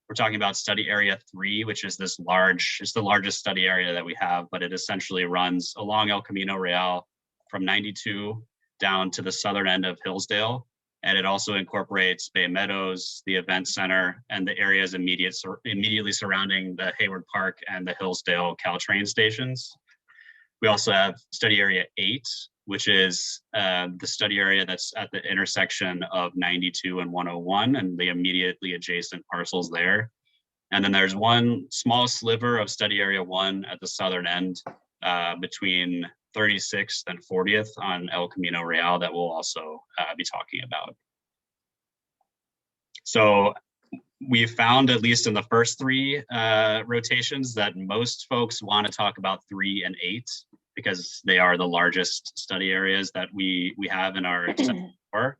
We're talking about study area 3, which is it's the largest study area that we have, but it essentially runs along El Camino Real from 92 down to the southern end of Hillsdale. And it also incorporates Bay Meadows, the event center, and the areas immediately surrounding the Hayward Park and the Hillsdale Caltrain stations. We also have study area 8, which is the study area that's at the intersection of 92 and 101 and the immediately adjacent parcels there. And then there's one small sliver of study area 1 at the southern end between 36th and 40th on El Camino Real that we'll also be talking about. So we found, at least in the first 3 rotations, that most folks want to talk about 3 and 8. because they are the largest study areas that we have in our core.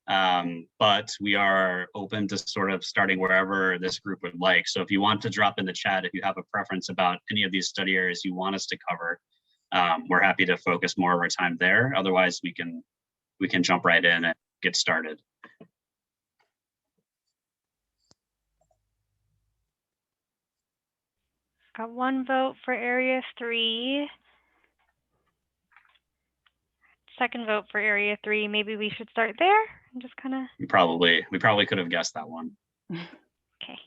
But we are open to sort of starting wherever this group would like. So if you want to drop in the chat, if you have a preference about any of these study areas you want us to cover, we're happy to focus more of our time there. Otherwise, we can jump right in and get started. Got one vote for Area 3. Second vote for Area 3. Maybe we should start there and just kind of. We probably could have guessed that one. Okay.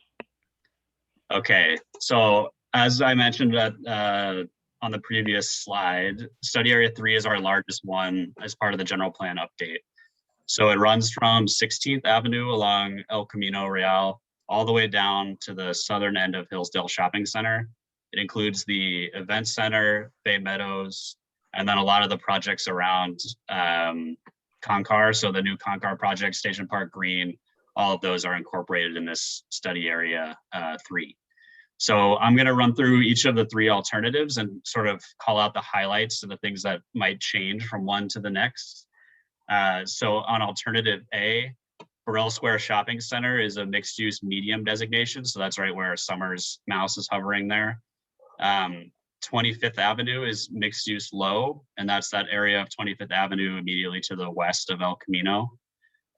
Okay, so as I mentioned on the previous slide, study area 3 is our largest one as part of the general plan update. So it runs from 16th Avenue along El Camino Real all the way down to the southern end of Hillsdale Shopping Center. It includes the event center, Bay Meadows, and then a lot of the projects around Concar. So the new Concar project, Station Park Green, all of those are incorporated in this study area 3. So I'm going to run through each of the 3 alternatives and sort of call out the highlights and the things that might change from one to the next. So on alternative A, Burrell Square Shopping Center is a mixed use medium designation. So that's right where Summer's mouse is hovering there. 25th Avenue is mixed use low, and that's that area of 25th Avenue immediately to the west of El Camino.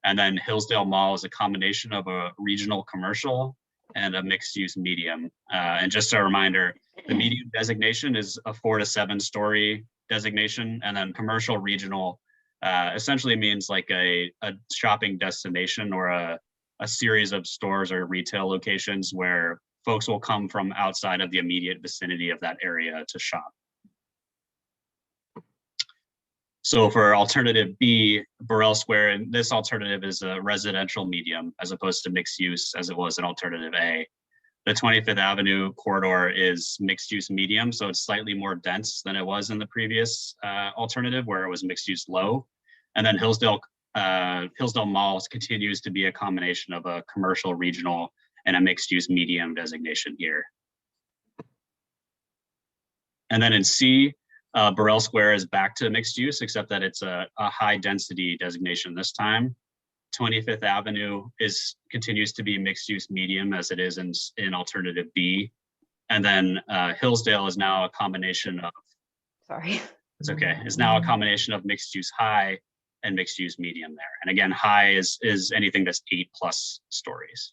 And then Hillsdale Mall is a combination of a regional commercial and a mixed use medium. And just a reminder, the medium designation is a 4 to 7 story designation, and then commercial regional essentially means like a shopping destination or a series of stores or retail locations where folks will come from outside of the immediate vicinity of that area to shop. So for alternative B, Burrell Square, and this alternative is a residential medium as opposed to mixed use as it was in alternative A. The 25th Avenue corridor is mixed use medium, so it's slightly more dense than it was in the previous alternative where it was mixed use low. And then Hillsdale Mall continues to be a combination of a commercial regional and a mixed use medium designation here. And then in C, Burrell Square is back to mixed use, except that it's a high density designation this time. 25th Avenue continues to be mixed use medium as it is in alternative B. And then Hillsdale is now a combination of, sorry, it's okay, is now a combination of mixed use high and mixed use medium there. And again, high is anything that's 8+ stories.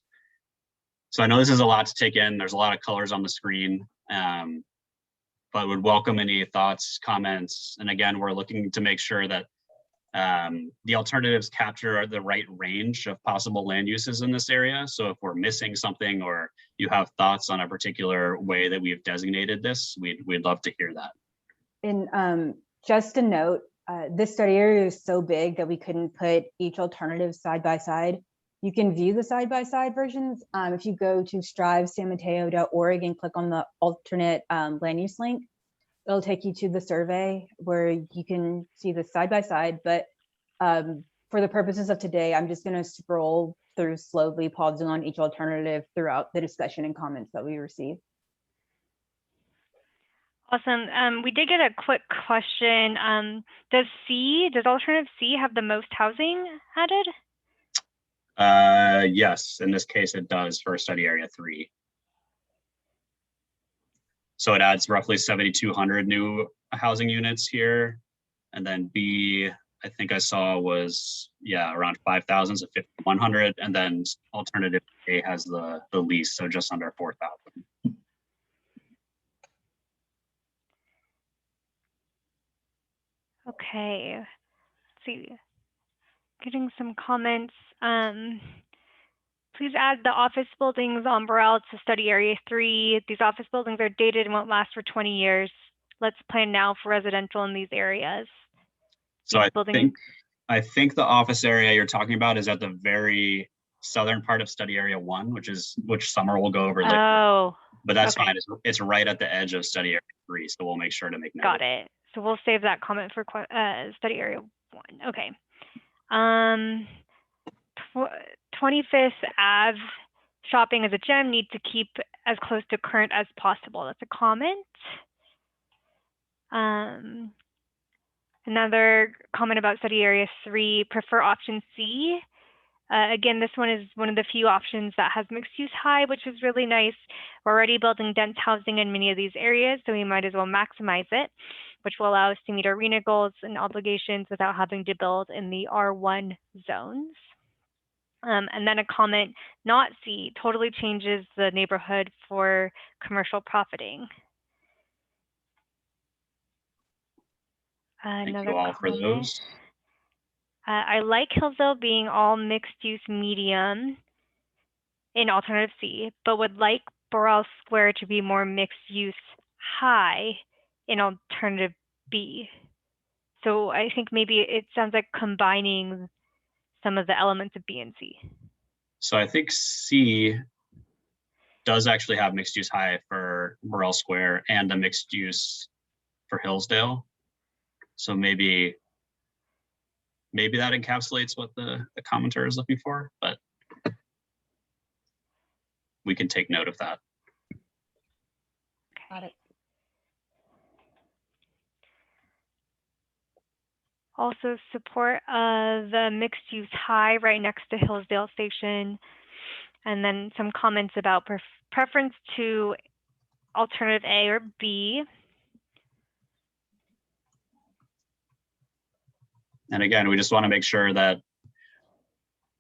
So I know this is a lot to take in. There's a lot of colors on the screen, but would welcome any thoughts, comments. And again, we're looking to make sure that the alternatives capture the right range of possible land uses in this area. So if we're missing something or you have thoughts on a particular way that we've designated this, we'd love to hear that. And just a note, this study area is so big that we couldn't put each alternative side by side. You can view the side-by-side versions. If you go to strivesanmateo.org and click on the alternate land use link, it'll take you to the survey where you can see the side-by-side. But for the purposes of today, I'm just going to scroll through slowly, pausing on each alternative throughout the discussion and comments that we receive. Awesome. We did get a quick question. Does alternative C have the most housing added? Yes, in this case it does for study area 3. So it adds roughly 7,200 new housing units here. And then B, I think I saw was, yeah, around 5,000, so 5,100. And then alternative A has the least, so just under 4,000. Okay, let's see. Getting some comments. Please add the office buildings on Burrell to study area 3. These office buildings are dated and won't last for 20 years. Let's plan now for residential in these areas. So I think the office area you're talking about is at the very southern part of study area 1, which Summer will go over later. Oh, but that's fine. It's right at the edge of study area 3, so we'll make sure to make note. Got it. So we'll save that comment for study area 1. Okay. 25th Ave shopping as a gem needs to keep as close to current as possible. That's a comment. Another comment about study area 3, prefer option C. Again, this one is one of the few options that has mixed use high, which is really nice. We're already building dense housing in many of these areas, so we might as well maximize it, which will allow us to meet our RENA goals and obligations without having to build in the R1 zones. And then a comment, not C, totally changes the neighborhood for commercial profiting. Thank Another you all for comment. those. I like Hillsdale being all mixed use medium in alternative C, but would like Burrell Square to be more mixed use high in alternative B. So I think maybe it sounds like combining some of the elements of B and C. So I think C does actually have mixed use high for Burrell Square and a mixed use for Hillsdale. So maybe that encapsulates what the commenter is looking for, but we can take note of that. Got it. Also support the mixed use high right next to Hillsdale Station. And then some comments about preference to alternative A or B. And again, we just want to make sure that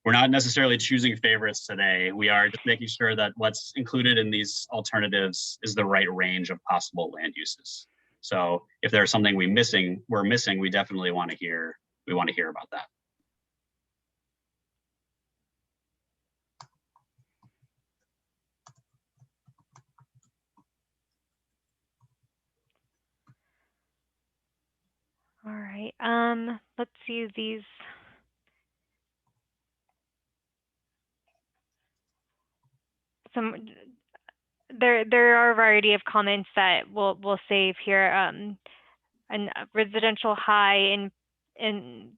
we're not necessarily choosing favorites today. We are just making sure that what's included in these alternatives is the right range of possible land uses. So if there's something we're missing, we definitely want to hear about that. All right, let's see these. There are a variety of comments that we'll save here. And residential high in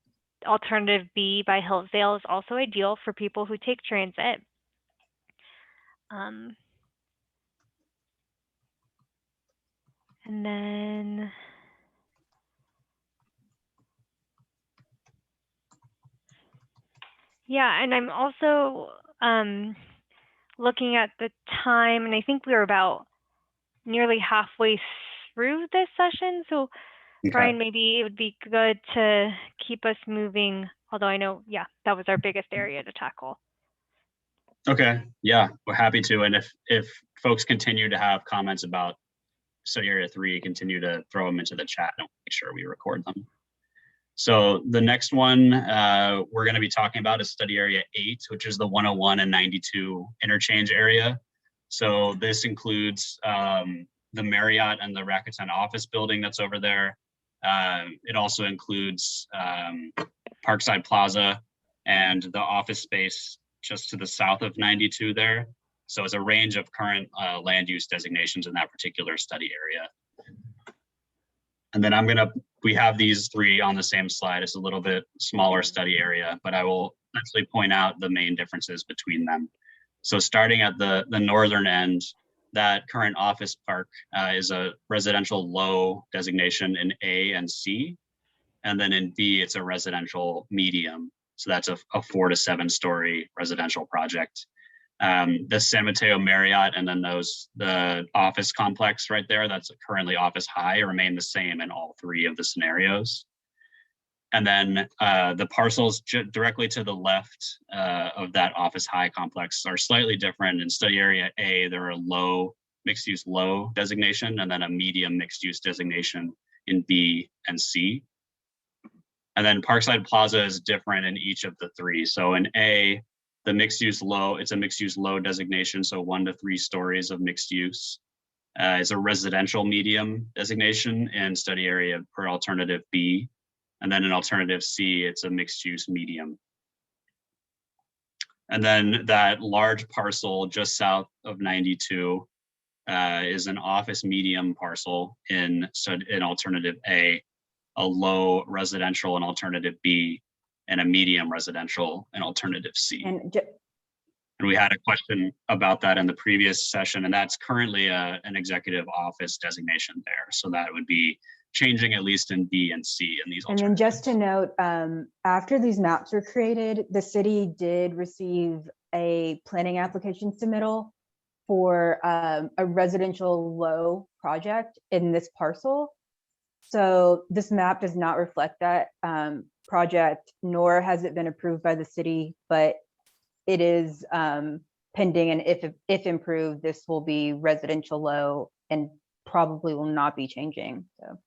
alternative B by Hillsdale is also ideal for people who take transit. And then yeah, and I'm also looking at the time, and I think we were about nearly halfway through this session. So Okay. Brian, maybe it would be good to keep us moving, although I know, yeah, that was our biggest area to tackle. Okay, yeah, we're happy to. And if folks continue to have comments about study area 3, continue to throw them into the chat and make sure we record them. So the next one we're going to be talking about is study area 8, which is the 101 and 92 interchange area. So this includes the Marriott and the Rakuten office building that's over there. It also includes Parkside Plaza and the office space just to the south of 92 there. So it's a range of current land use designations in that particular study area. And then we have these 3 on the same slide. It's a little bit smaller study area, but I will actually point out the main differences between them. So starting at the northern end, that current office park is a residential low designation in A and C. And then in B, it's a residential medium. So that's a 4 to 7 story residential project. The San Mateo Marriott and then the office complex right there, that's currently office high, remain the same in all 3 of the scenarios. And then the parcels directly to the left of that office high complex are slightly different. In study area A, there are a low mixed use low designation and then a medium mixed use designation in B and C. And then Parkside Plaza is different in each of the 3. So in A, the mixed use low, it's a mixed use low designation, so 1 to 3 stories of mixed use. It's a residential medium designation in study area per alternative B. And then in alternative C, it's a mixed use medium. And then that large parcel just south of 92 is an office medium parcel in alternative A, a low residential in alternative B, and a medium residential in alternative C. And we had a question about that in the previous session, and that's currently an executive office designation there. So that would be changing, at least in B and C in these And then alternatives. just to note, after these maps were created, the city did receive a planning application submittal for a residential low project in this parcel. So this map does not reflect that project, nor has it been approved by the city, but it is pending, and if improved, this will be residential low and probably will not be changing. So.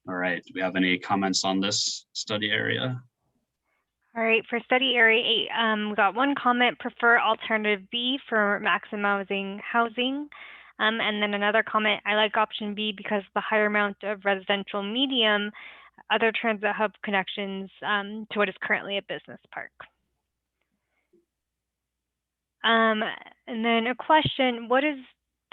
All right, do we have any comments on this study area? All right, for study area 8, we got one comment, prefer alternative B for maximizing housing. And then another comment, I like option B because the higher amount of residential medium, other transit hub connections to what is currently a business park. And then a question, what is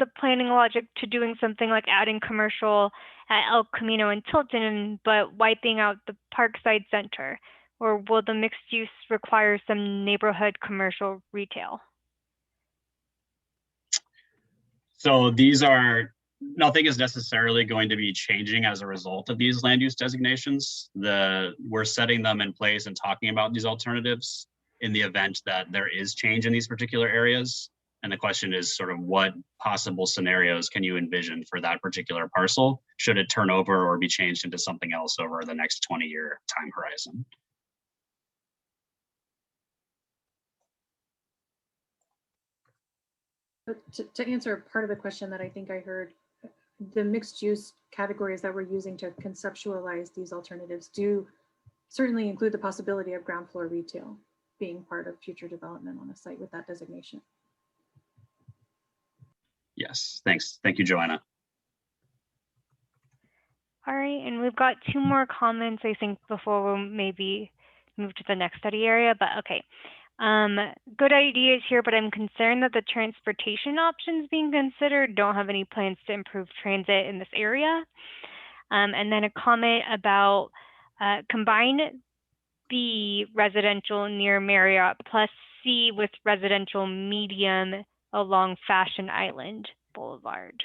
the planning logic to doing something like adding commercial at El Camino and Tilton, but wiping out the Parkside Center? Or will the mixed use require some neighborhood commercial retail? So nothing is necessarily going to be changing as a result of these land use designations. We're setting them in place and talking about these alternatives in the event that there is change in these particular areas. And the question is sort of what possible scenarios can you envision for that particular parcel? Should it turn over or be changed into something else over the next 20-year time horizon? To answer part of the question that I think I heard, the mixed use categories that we're using to conceptualize these alternatives do certainly include the possibility of ground floor retail being part of future development on a site with that designation. Yes, thanks. Thank you, Joanna. All right, and we've got 2 more comments, I think, before we'll maybe move to the next study area, but okay. Good ideas here, but I'm concerned that the transportation options being considered don't have any plans to improve transit in this area. And then a comment about combine B residential near Marriott plus C with residential medium along Fashion Island Boulevard.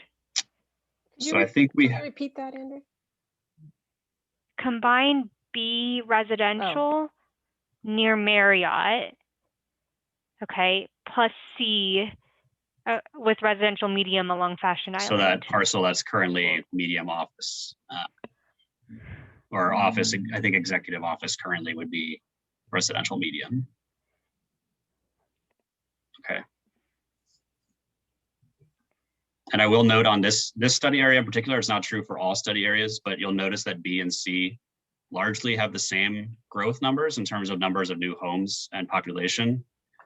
So I think we repeat that, Andrew. Combine B residential near Marriott, okay, plus C with residential medium along Fashion Island. So that parcel that's currently medium office or office, I think executive office currently would be residential medium. Okay. And I will note on this study area in particular, it's not true for all study areas, but you'll notice that B and C largely have the same growth numbers in terms of numbers of new homes and population.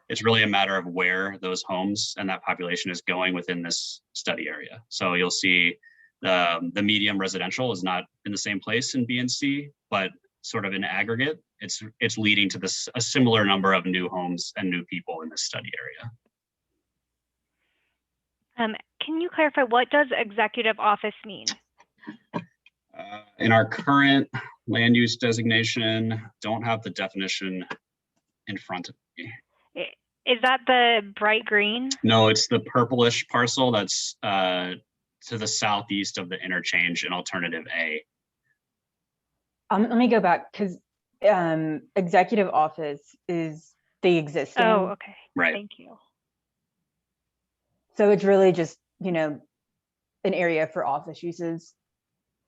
It's really a matter of where those homes and that population is going within this study area. So you'll see the medium residential is not in the same place in B and C, but sort of in aggregate, it's leading to a similar number of new homes and new people in this study area. Can you clarify, what does executive office mean? In our current land use designation, don't have the definition in front of me. Is that the bright green? No, it's the purplish parcel that's to the southeast of the interchange in alternative A. Let me go back because executive office is the existing. Oh, okay. Right. Thank you. So it's really just, an area for office uses.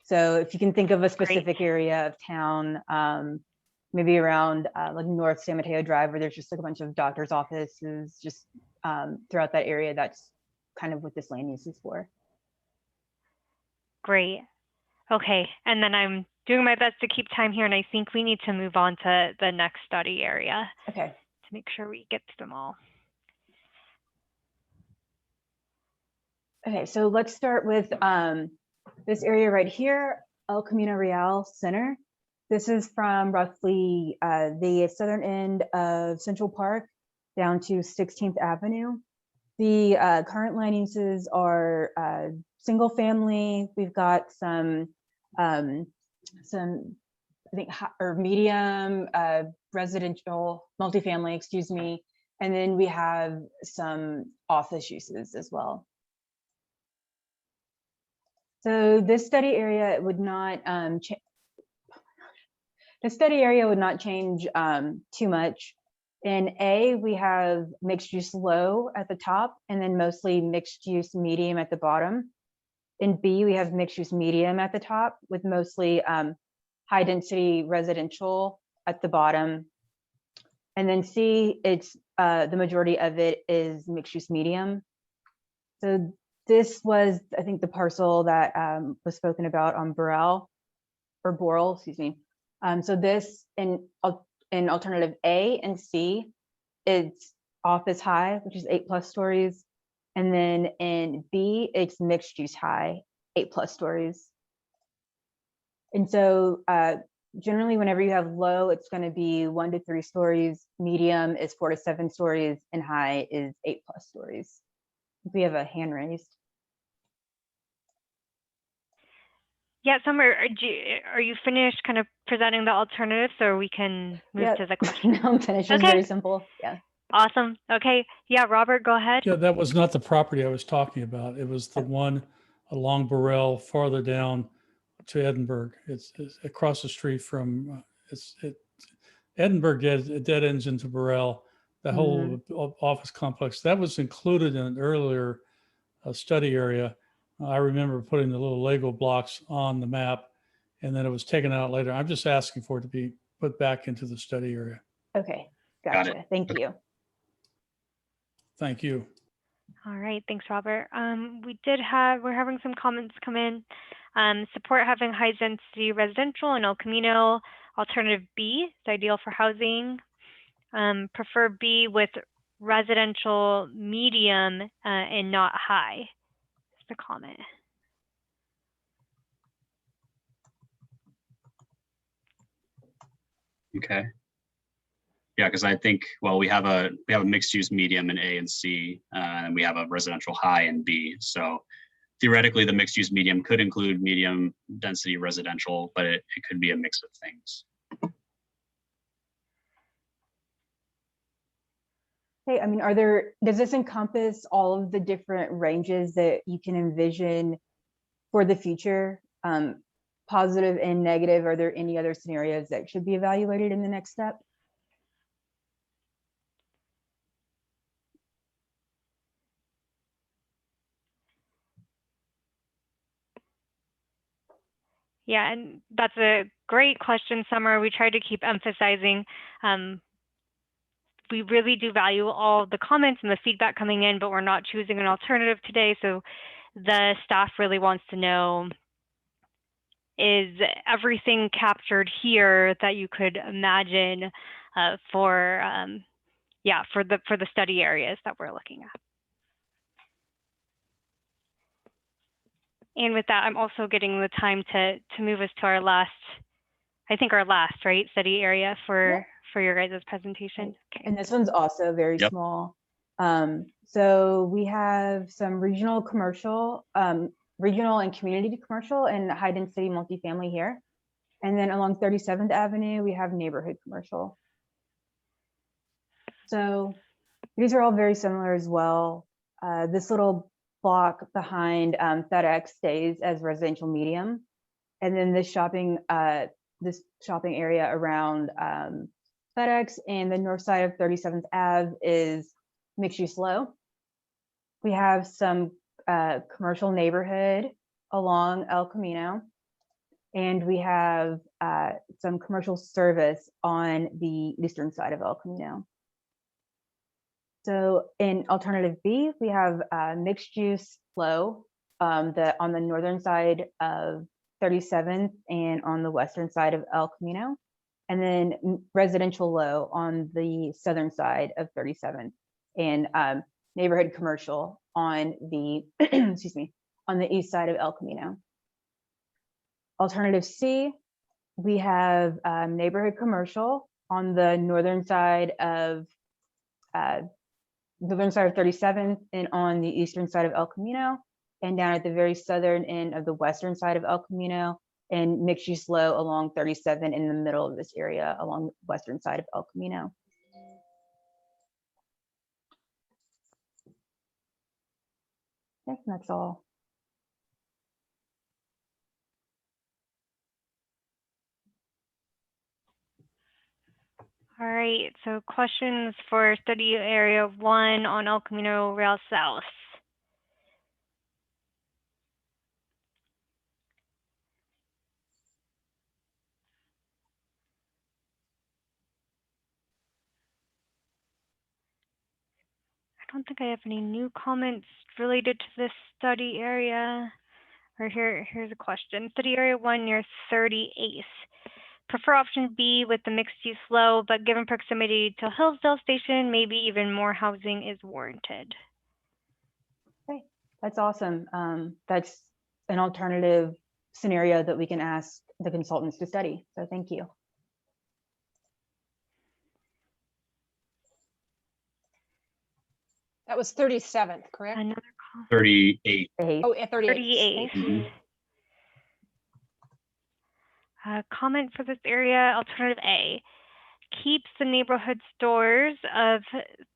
So if you can think of a specific area of town, maybe around like North San Mateo Drive, where there's just like a bunch of doctor's offices just throughout that area, that's kind of what this land use is for. Great. Okay, and then I'm doing my best to keep time here, and I think we need to move on to the next study area. Okay. To make sure we get to them all. Okay, so let's start with this area right here, El Camino Real Center. This is from roughly the southern end of Central Park down to 16th Avenue. The current land uses are single family. We've got some I think, or medium residential, multifamily, excuse me, And then we have some office uses as well. So this study area would not change too much. In A, we have mixed use low at the top and then mostly mixed use medium at the bottom. In B, we have mixed use medium at the top with mostly high density residential at the bottom. And then C, it's the majority of it is mixed use medium. So this was, I think, the parcel that was spoken about on Borel, excuse me. So this in alternative A and C, it's office high, which is 8+ stories. And then in B, it's mixed use high, 8+ stories. And so generally, whenever you have low, it's going to be 1 to 3 stories. Medium is 4 to 7 stories, and high is 8+ stories. We have a hand raised. Yeah, Summer, are you finished kind of presenting the alternatives, or we can move to the question? No, I'm finished. It's Okay. very simple. Yeah. Awesome. Okay. Yeah, Robert, go ahead. Yeah, that was not the property I was talking about. It was the one along Burrell, farther down to Edinburgh. It's across the street from, Edinburgh dead ends into Burrell, the whole office complex. That was included in an earlier study area. I remember putting the little Lego blocks on the map, and then it was taken out later. I'm just asking for it to be put back into the study area. Okay, gotcha. Thank you. Thank you. All right, thanks, Robert. We're having some comments come in. Support having high density residential in El Camino. Alternative B is ideal for housing. Prefer B with residential medium and not high. That's the comment. Okay. Yeah, because I think, well, we have a mixed use medium in A and C, and we have a residential high in B. So theoretically, the mixed use medium could include medium density residential, but it could be a mix of things. Hey, I mean, does this encompass all of the different ranges that you can envision for the future? Positive and negative, are there any other scenarios that should be evaluated in the next step? Yeah, and that's a great question, Summer. We try to keep emphasizing we really do value all the comments and the feedback coming in, but we're not choosing an alternative today. So the staff really wants to know, is everything captured here that you could imagine for the study areas that we're looking at? And with that, I'm also getting the time to move us to our last, right, study area for your guys' presentation. Okay. And this one's also very small. So we have some regional commercial, regional and community commercial and high density multifamily here. And then along 37th Avenue, we have neighborhood commercial. So these are all very similar as well. This little block behind FedEx stays as residential medium. And then this shopping area around FedEx and the north side of 37th Ave is mixed use low. We have some commercial neighborhood along El Camino, and we have some commercial service on the eastern side of El Camino. So in alternative B, we have mixed use low on the northern side of 37th and on the western side of El Camino, and then residential low on the southern side of 37th, and neighborhood commercial on the excuse me, on the east side of El Camino. Alternative C, we have neighborhood commercial on the northern side of 37th and on the eastern side of El Camino, and down at the very southern end of the western side of El Camino, and mixed use low along 37 in the middle of this area along the western side of El Camino. Okay, that's all. All right, so questions for study area 1 on El Camino Real South. I don't think I have any new comments related to this study area. Or here's a question. Study area 1 near 38th. Prefer option B with the mixed use flow, but given proximity to Hillsdale Station, maybe even more housing is warranted. Okay, that's awesome. That's an alternative scenario that we can ask the consultants to study. So thank you. That was 37th, correct? Another 38. Oh, at 38th. 38th. Thank you. Comment for this area, alternative A. Keeps the neighborhood stores of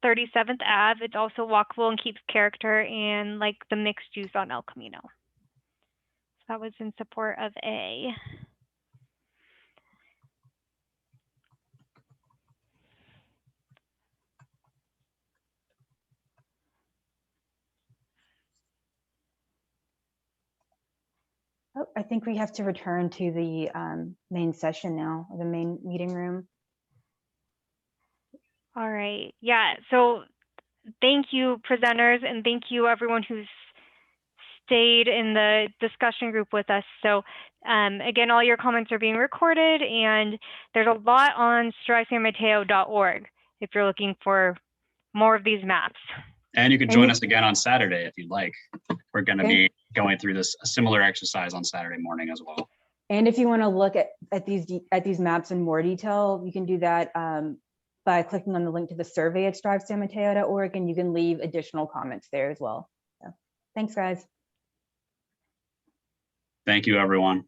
37th Ave. It's also walkable and keeps character and like the mixed use on El Camino. So that was in support of A. Oh, I think we have to return to the main session now, the main meeting room. All right. Yeah. So thank you, presenters, and thank you, everyone who's stayed in the discussion group with us. So again, all your comments are being recorded, and there's a lot on strivesanmateo.org if you're looking for more of these maps. And you can join us again on Saturday if you'd like. We're going to be going through this a similar exercise on Saturday morning as well. And if you want to look at these maps in more detail, you can do that by clicking on the link to the survey at strivesanmateo.org, and you can leave additional comments there as well. So, thanks, guys. Thank you, everyone.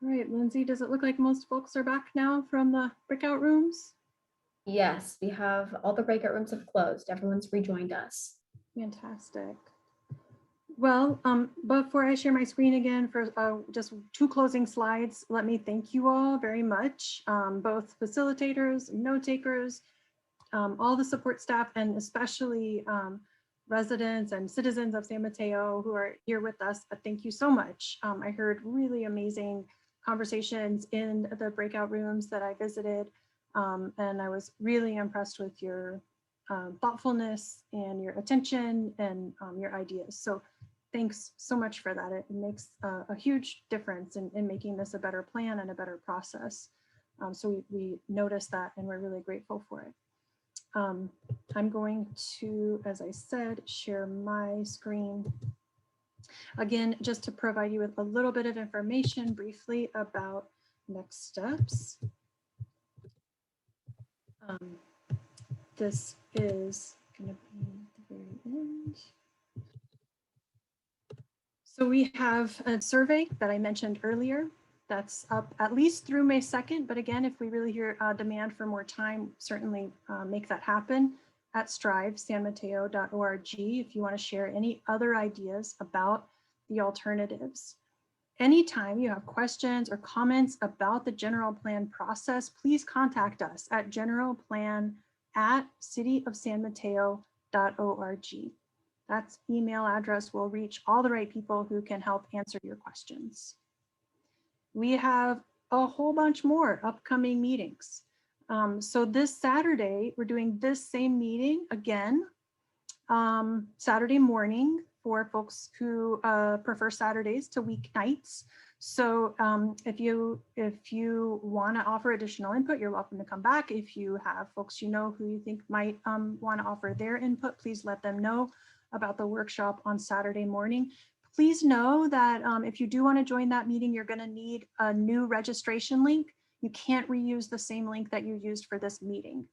All right, Lindsay, does it look like most folks are back now from the breakout rooms? Yes, we have all the breakout rooms have closed. Everyone's rejoined us. Fantastic. Well, before I share my screen again for just 2 closing slides, let me thank you all very much, both facilitators, note takers, all the support staff, and especially residents and citizens of San Mateo who are here with us. Thank you so much. I heard really amazing conversations in the breakout rooms that I visited, and I was really impressed with your thoughtfulness and your attention and your ideas. So thanks so much for that. It makes a huge difference in making this a better plan and a better process. So we noticed that, and we're really grateful for it. I'm going to, as I said, share my screen. Again, just to provide you with a little bit of information briefly about next steps. This is going to be at the very end. So we have a survey that I mentioned earlier that's up at least through May 2nd. But again, if we really hear demand for more time, certainly make that happen at strivesanmateo.org if you want to share any other ideas about the alternatives. Anytime you have questions or comments about the general plan process, please contact us at generalplan@cityofsanmateo.org. That email address will reach all the right people who can help answer your questions. We have a whole bunch more upcoming meetings. So this Saturday, we're doing this same meeting again, Saturday morning for folks who prefer Saturdays to weeknights. So if you want to offer additional input, you're welcome to come back. If you have folks you know who you think might want to offer their input, please let them know about the workshop on Saturday morning. Please know that if you do want to join that meeting, you're going to need a new registration link. You can't reuse the same link that you used for this meeting.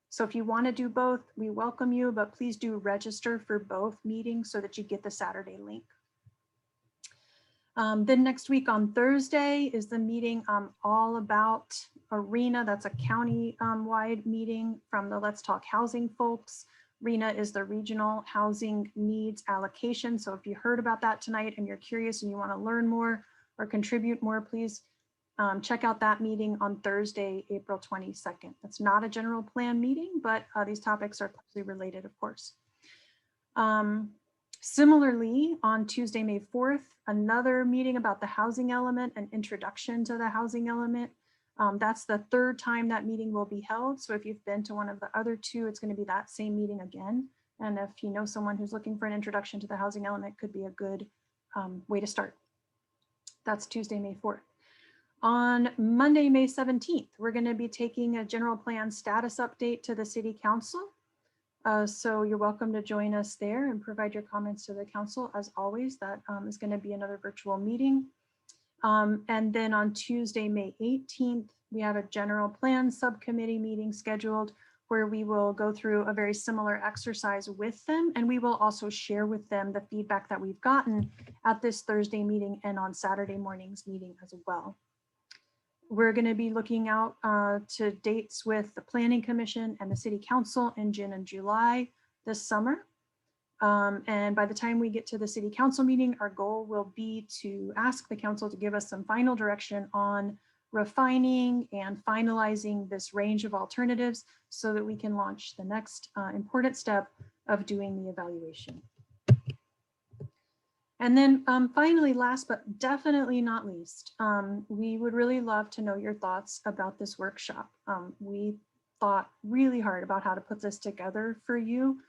So if you want to do both, we welcome you, but please do register for both meetings so that you get the Saturday link. Then next week on Thursday is the meeting all about ARENA. That's a county-wide meeting from the Let's Talk Housing folks. RENA is the Regional Housing Needs Allocation. So if you heard about that tonight and you're curious and you want to learn more or contribute more, please check out that meeting on Thursday, April 22nd. That's not a general plan meeting, but these topics are closely related, of course. Similarly, on Tuesday, May 4th, another meeting about the housing element and introduction to the housing element. That's the third time that meeting will be held. So if you've been to one of the other two, it's going to be that same meeting again. And if you know someone who's looking for an introduction to the housing element, could be a good way to start. That's Tuesday, May 4th. On Monday, May 17th, we're going to be taking a general plan status update to the City Council. So you're welcome to join us there and provide your comments to the council. As always, that is going to be another virtual meeting. And then on Tuesday, May 18th, we have a general plan subcommittee meeting scheduled where we will go through a very similar exercise with them. And we will also share with them the feedback that we've gotten at this Thursday meeting and on Saturday morning's meeting as well. We're going to be looking out to dates with the Planning Commission and the City Council in June and July this summer. And by the time we get to the City Council meeting, our goal will be to ask the council to give us some final direction on refining and finalizing this range of alternatives so that we can launch the next important step of doing the evaluation. And then finally, last but definitely not least, we would really love to know your thoughts about this workshop. We thought really hard about how to put this together for you.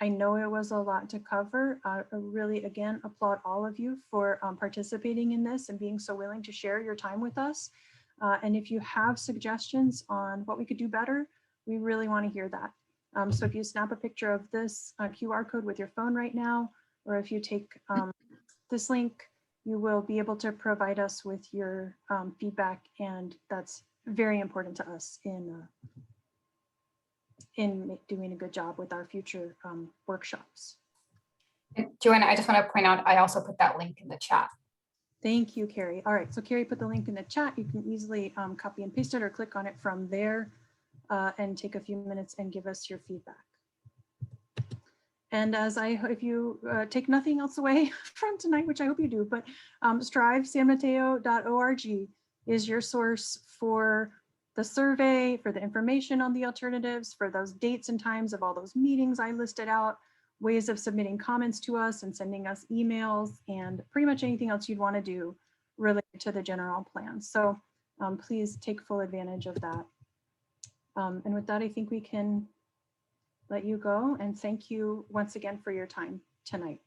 I know it was a lot to cover. I really, again, applaud all of you for participating in this and being so willing to share your time with us. And if you have suggestions on what we could do better, we really want to hear that. So if you snap a picture of this QR code with your phone right now, or if you take this link, you will be able to provide us with your feedback, and that's very important to us in doing a good job with our future workshops. Joanna, I just want to point out, I also put that link in the chat. Thank you, Carrie. All right, so Carrie put the link in the chat. You can easily copy and paste it or click on it from there and take a few minutes and give us your feedback. And as if you take nothing else away from tonight, which I hope you do, but strivesanmateo.org is your source for the survey, for the information on the alternatives, for those dates and times of all those meetings I listed out, ways of submitting comments to us and sending us emails, and pretty much anything else you'd want to do related to the general plan. So please take full advantage of that. And with that, I think we can let you go, and thank you once again for your time tonight.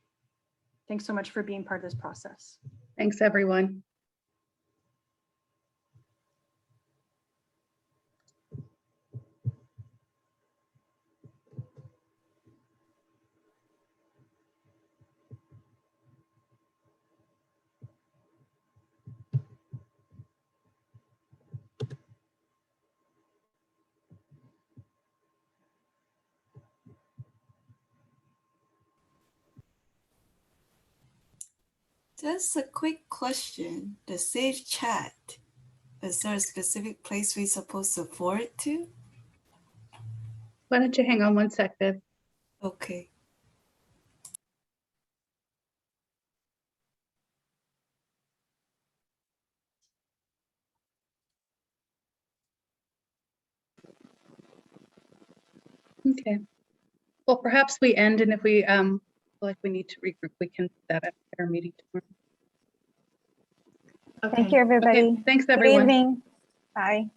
Thanks so much for being part of this process. Thanks, everyone. Just a quick question. The Save chat, is there a specific place we're supposed to forward to? Why don't you hang on one sec, Viv? Okay. Okay. Well, perhaps we end, and if we feel like we need to regroup, we can do that at our meeting tomorrow. Thank you, everybody. Okay. Thanks, Good everyone. evening. Bye.